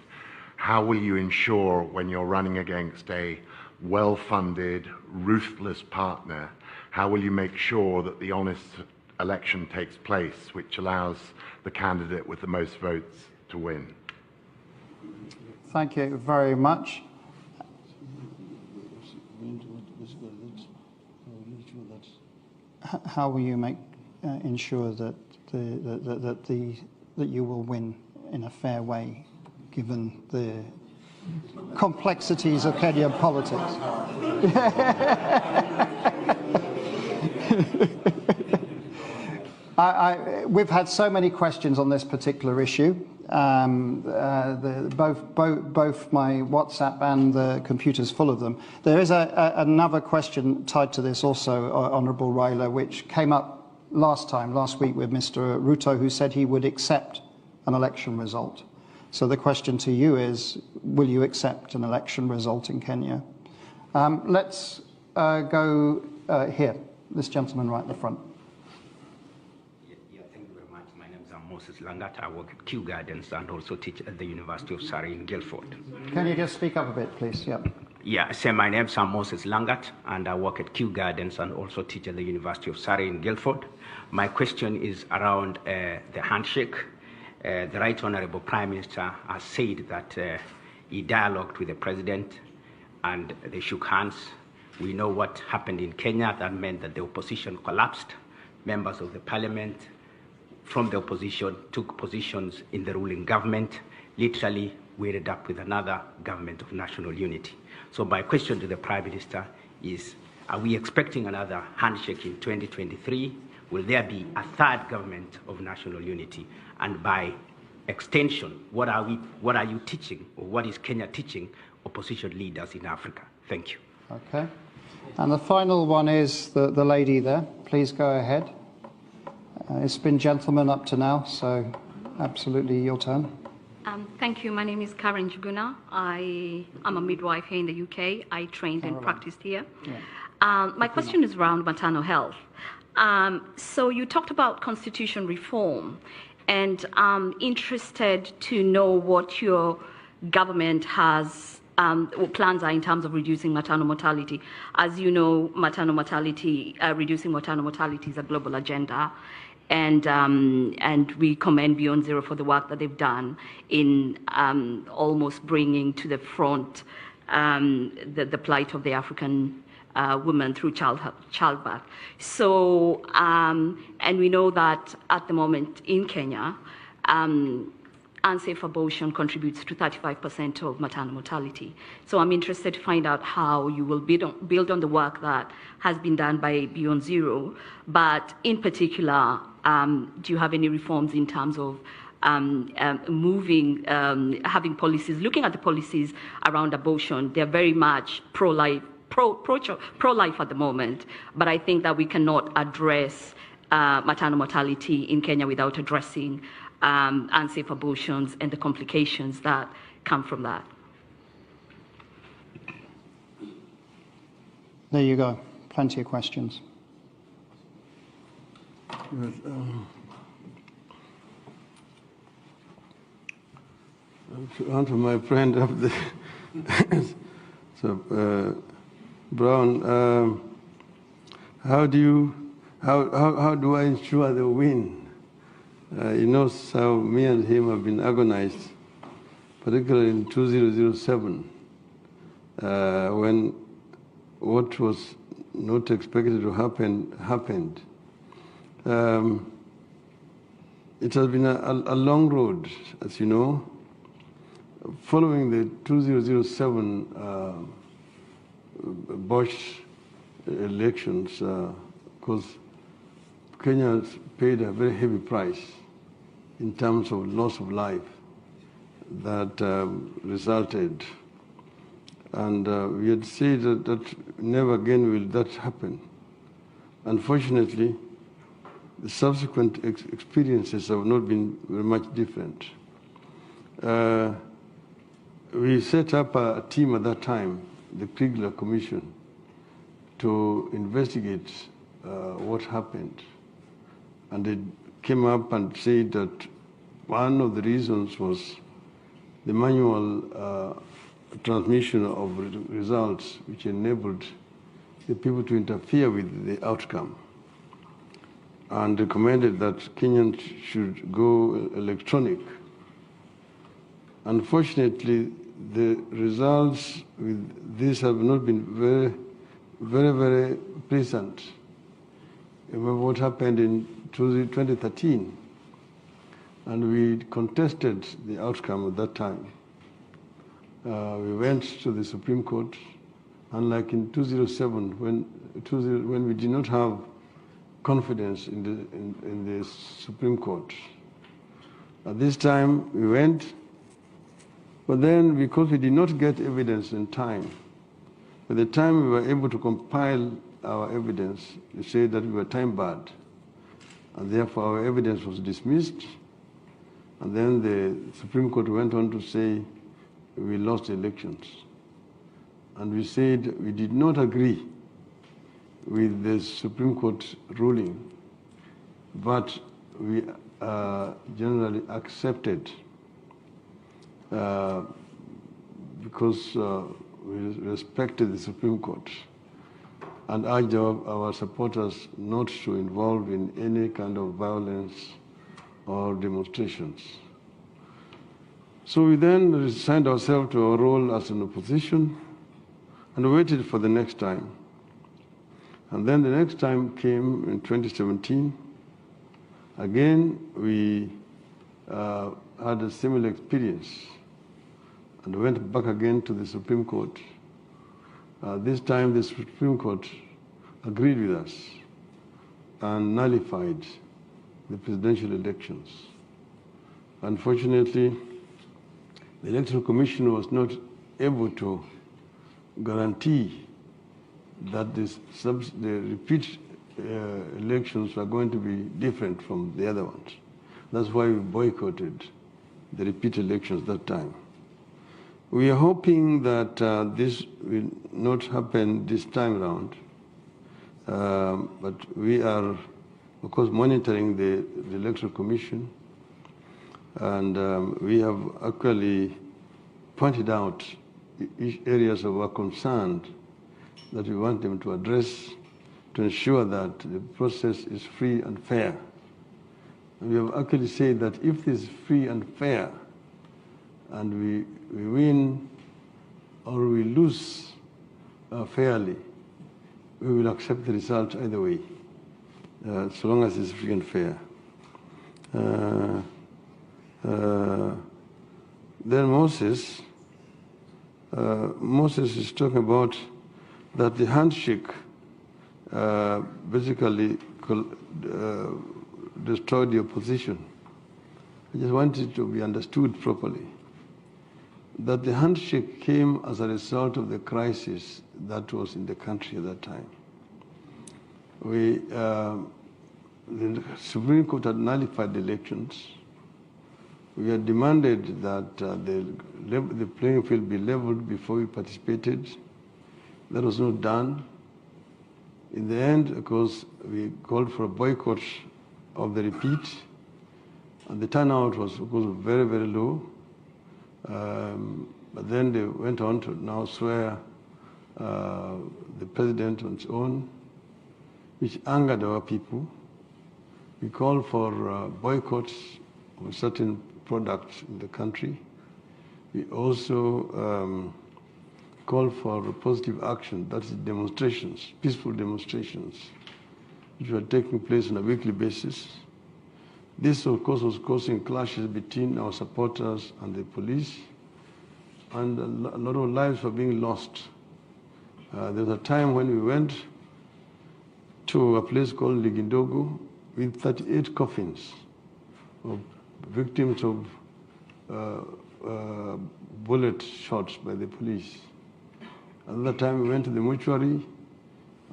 how will you ensure when you're running against a well-funded, ruthless partner, how will you make sure that the honest election takes place, which allows the candidate with the most votes to win? Thank you very much. How will you ensure that that you will win in a fair way, given the complexities of Kenyan politics? We've had so many questions on this particular issue. Both my WhatsApp and the computer's full of them. There is another question tied to this also, Honourable Raila, which came up last week with Mr. Ruto, who said he would accept an election result. So the question to you is, will you accept an election result in Kenya? Let's go here, this gentleman right in the front. Yeah, thank you very much. My name is Moses Langat. I work at Kew Gardens and also teach at the University of Surrey in Guildford. Can you just speak up a bit, please? Yeah. Yeah, so my name is Moses Langat, and I work at Kew Gardens and also teach at the University of Surrey in Guildford. My question is around the handshake. The Right Honourable Prime Minister has said that he dialogued with the President and they shook hands. We know what happened in Kenya. That meant that the opposition collapsed. Members of the Parliament from the opposition took positions in the ruling government. Literally, we ended up with another government of national unity. So my question to the Prime Minister is, are we expecting another handshake in 2023? Will there be a third government of national unity? And by extension, what are you teaching, or what is Kenya teaching opposition leaders in Africa? Thank you. Okay. And the final one is the lady there. Please go ahead. It's been gentlemen up to now, so absolutely your turn. Thank you. My name is Karen Juguna. I am a midwife here in the UK. I trained and practiced here. Yeah. My question is around maternal health. So you talked about constitution reform, and I'm interested to know what your government has, what plans are in terms of reducing maternal mortality. As you know, maternal mortality, reducing maternal mortality is a global agenda. And we commend Beyond Zero for the work that they've done in almost bringing to the front the plight of the African women through childbirth. So, and we know that at the moment in Kenya, unsafe abortion contributes to 35% of maternal mortality. So I'm interested to find out how you will build on the work that has been done by Beyond Zero, but in particular, do you have any reforms in terms of having policies, looking at the policies around abortion? They're very much pro-life at the moment, but I think that we cannot address maternal mortality in Kenya without addressing unsafe abortions and the complications that come from that. There you go. Plenty of questions. Yes, to answer my friend of the so Brown, how do I ensure the win? You know how me and him have been agonized, particularly in 2007, when what was not expected to happen happened. It has been a long road, as you know. Following the 2007 Bush elections, because Kenya has paid a very heavy price in terms of loss of life that resulted. And we had said that never again will that happen. Unfortunately, the subsequent experiences have not been very much different. We set up a team at that time, the Kriegler Commission, to investigate what happened. And they came up and said that one of the reasons was the manual transmission of results, which enabled the people to interfere with the outcome, and recommended that Kenyans should go electronic. Unfortunately, the results with this have not been very pleasant. Remember what happened in 2013, and we contested the outcome at that time. We went to the Supreme Court, unlike in 2007, when we did not have confidence in the Supreme Court. At this time, we went, but then because we did not get evidence in time, by the time we were able to compile our evidence, we said that we were time barred. and therefore our evidence was dismissed. And then the Supreme Court went on to say we lost the elections. And we said we did not agree with the Supreme Court ruling, but we generally accepted because we respected the Supreme Court and urged our supporters not to involve in any kind of violence or demonstrations. So we then resigned ourselves to our role as an opposition and waited for the next time. And then the next time came in 2017. Again, we had a similar experience and went back again to the Supreme Court. This time the Supreme Court agreed with us and nullified the presidential elections. Unfortunately, the Electoral Commission was not able to guarantee that the repeat elections are going to be different from the other ones. That's why we boycotted the repeat elections that time. We are hoping that this will not happen this time around, but we are, of course, monitoring the Electoral Commission, and we have actually pointed out areas of our concern that we want them to address to ensure that the process is free and fair. And we have actually said that if this is free and fair and we win or we lose fairly, we will accept the result either way, so long as it's free and fair. Then Moses is talking about that the handshake basically destroyed the opposition. I just wanted to be understood properly that the handshake came as a result of the crisis that was in the country at that time. The Supreme Court had nullified the elections. We had demanded that the playing field be leveled before we participated. That was not done. In the end, of course, we called for a boycott of the repeat, and the turnout was, of course, very, very low. But then they went on to now swear the president on its own, which angered our people. We called for boycotts of certain products in the country. We also called for positive action, that is demonstrations, peaceful demonstrations, which were taking place on a weekly basis. This, of course, was causing clashes between our supporters and the police, and a lot of lives were being lost. There was a time when we went to a place called Ligindogo with 38 coffins of victims of bullet shots by the police. Another time we went to the mortuary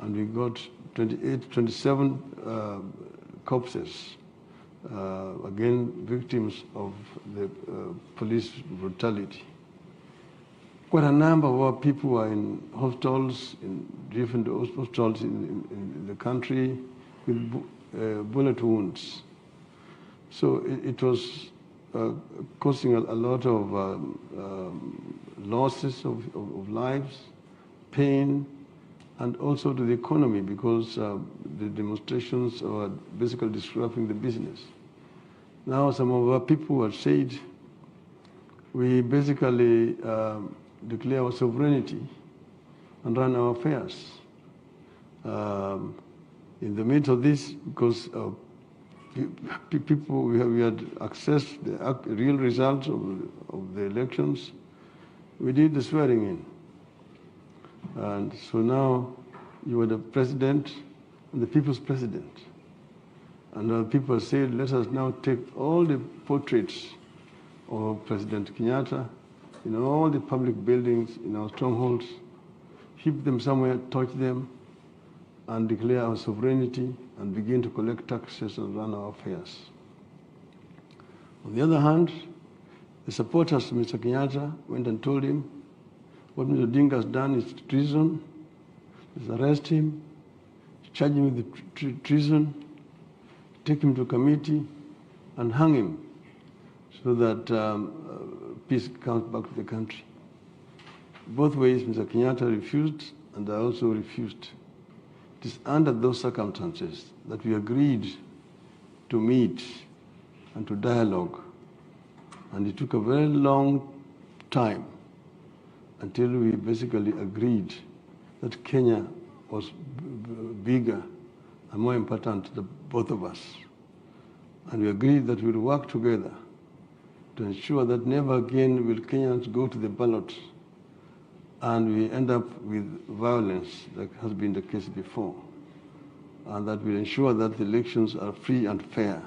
and we got 27 corpses, again victims of the police brutality. Quite a number of our people were in hospitals, in different hospitals in the country with bullet wounds. So it was causing a lot of losses of lives, pain, and also to the economy because the demonstrations were basically disrupting the business. Now some of our people have said we basically declare our sovereignty and run our affairs. In the midst of this, because people, we had accessed the real results of the elections, we did the swearing in. And so now you are the president and the people's president. And people said, let us now take all the portraits of President Kenyatta in all the public buildings, in our strongholds, keep them somewhere, touch them, and declare our sovereignty and begin to collect taxes and run our affairs. On the other hand, the supporters of Mr. Kenyatta went and told him what Mr. Odinga has done is treason. Let's arrest him, charge him with treason, take him to committee, and hang him so that peace comes back to the country. Both ways, Mr. Kenyatta refused, and I also refused. It is under those circumstances that we agreed to meet and to dialogue. And it took a very long time until we basically agreed that Kenya was bigger and more important than both of us. And we agreed that we would work together to ensure that never again will Kenyans go to the ballot and we end up with violence like has been the case before. And that will ensure that the elections are free and fair.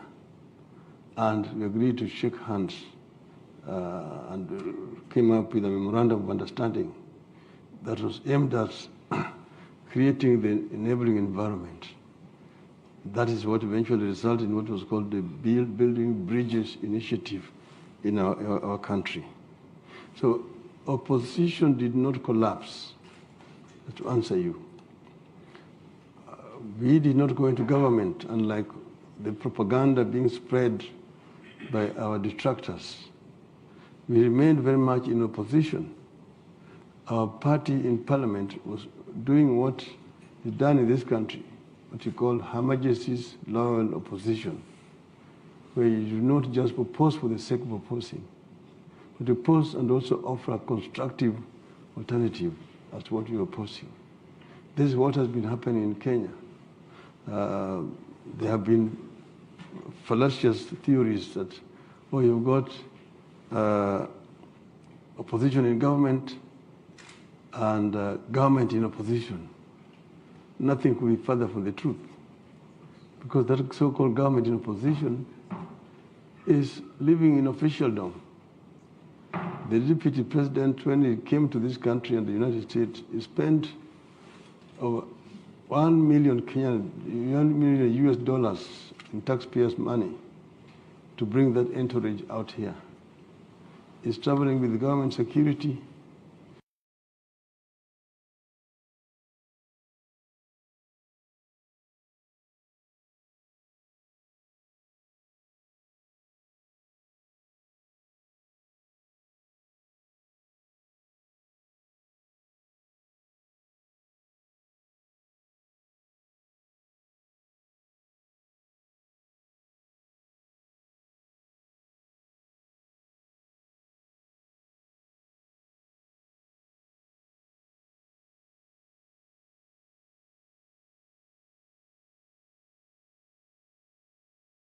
And we agreed to shake hands and came up with a memorandum of understanding that was aimed at creating the enabling environment. That is what eventually resulted in what was called the Building Bridges Initiative in our country. So opposition did not collapse, to answer you. We did not go into government, unlike the propaganda being spread by our detractors. We remained very much in opposition. Our party in parliament was doing what is done in this country, what you call Her Majesty's loyal opposition, where you do not just propose for the sake of opposing, but oppose and also offer a constructive alternative as to what you're opposing. This is what has been happening in Kenya. There have been fallacious theories that, oh, you've got opposition in government and government in opposition. Nothing could be further from the truth, because that so-called government in opposition is living in officialdom. The deputy president, when he came to this country and the United States, he spent over $1 million US dollars in taxpayers' money to bring that entourage out here. He's traveling with government security.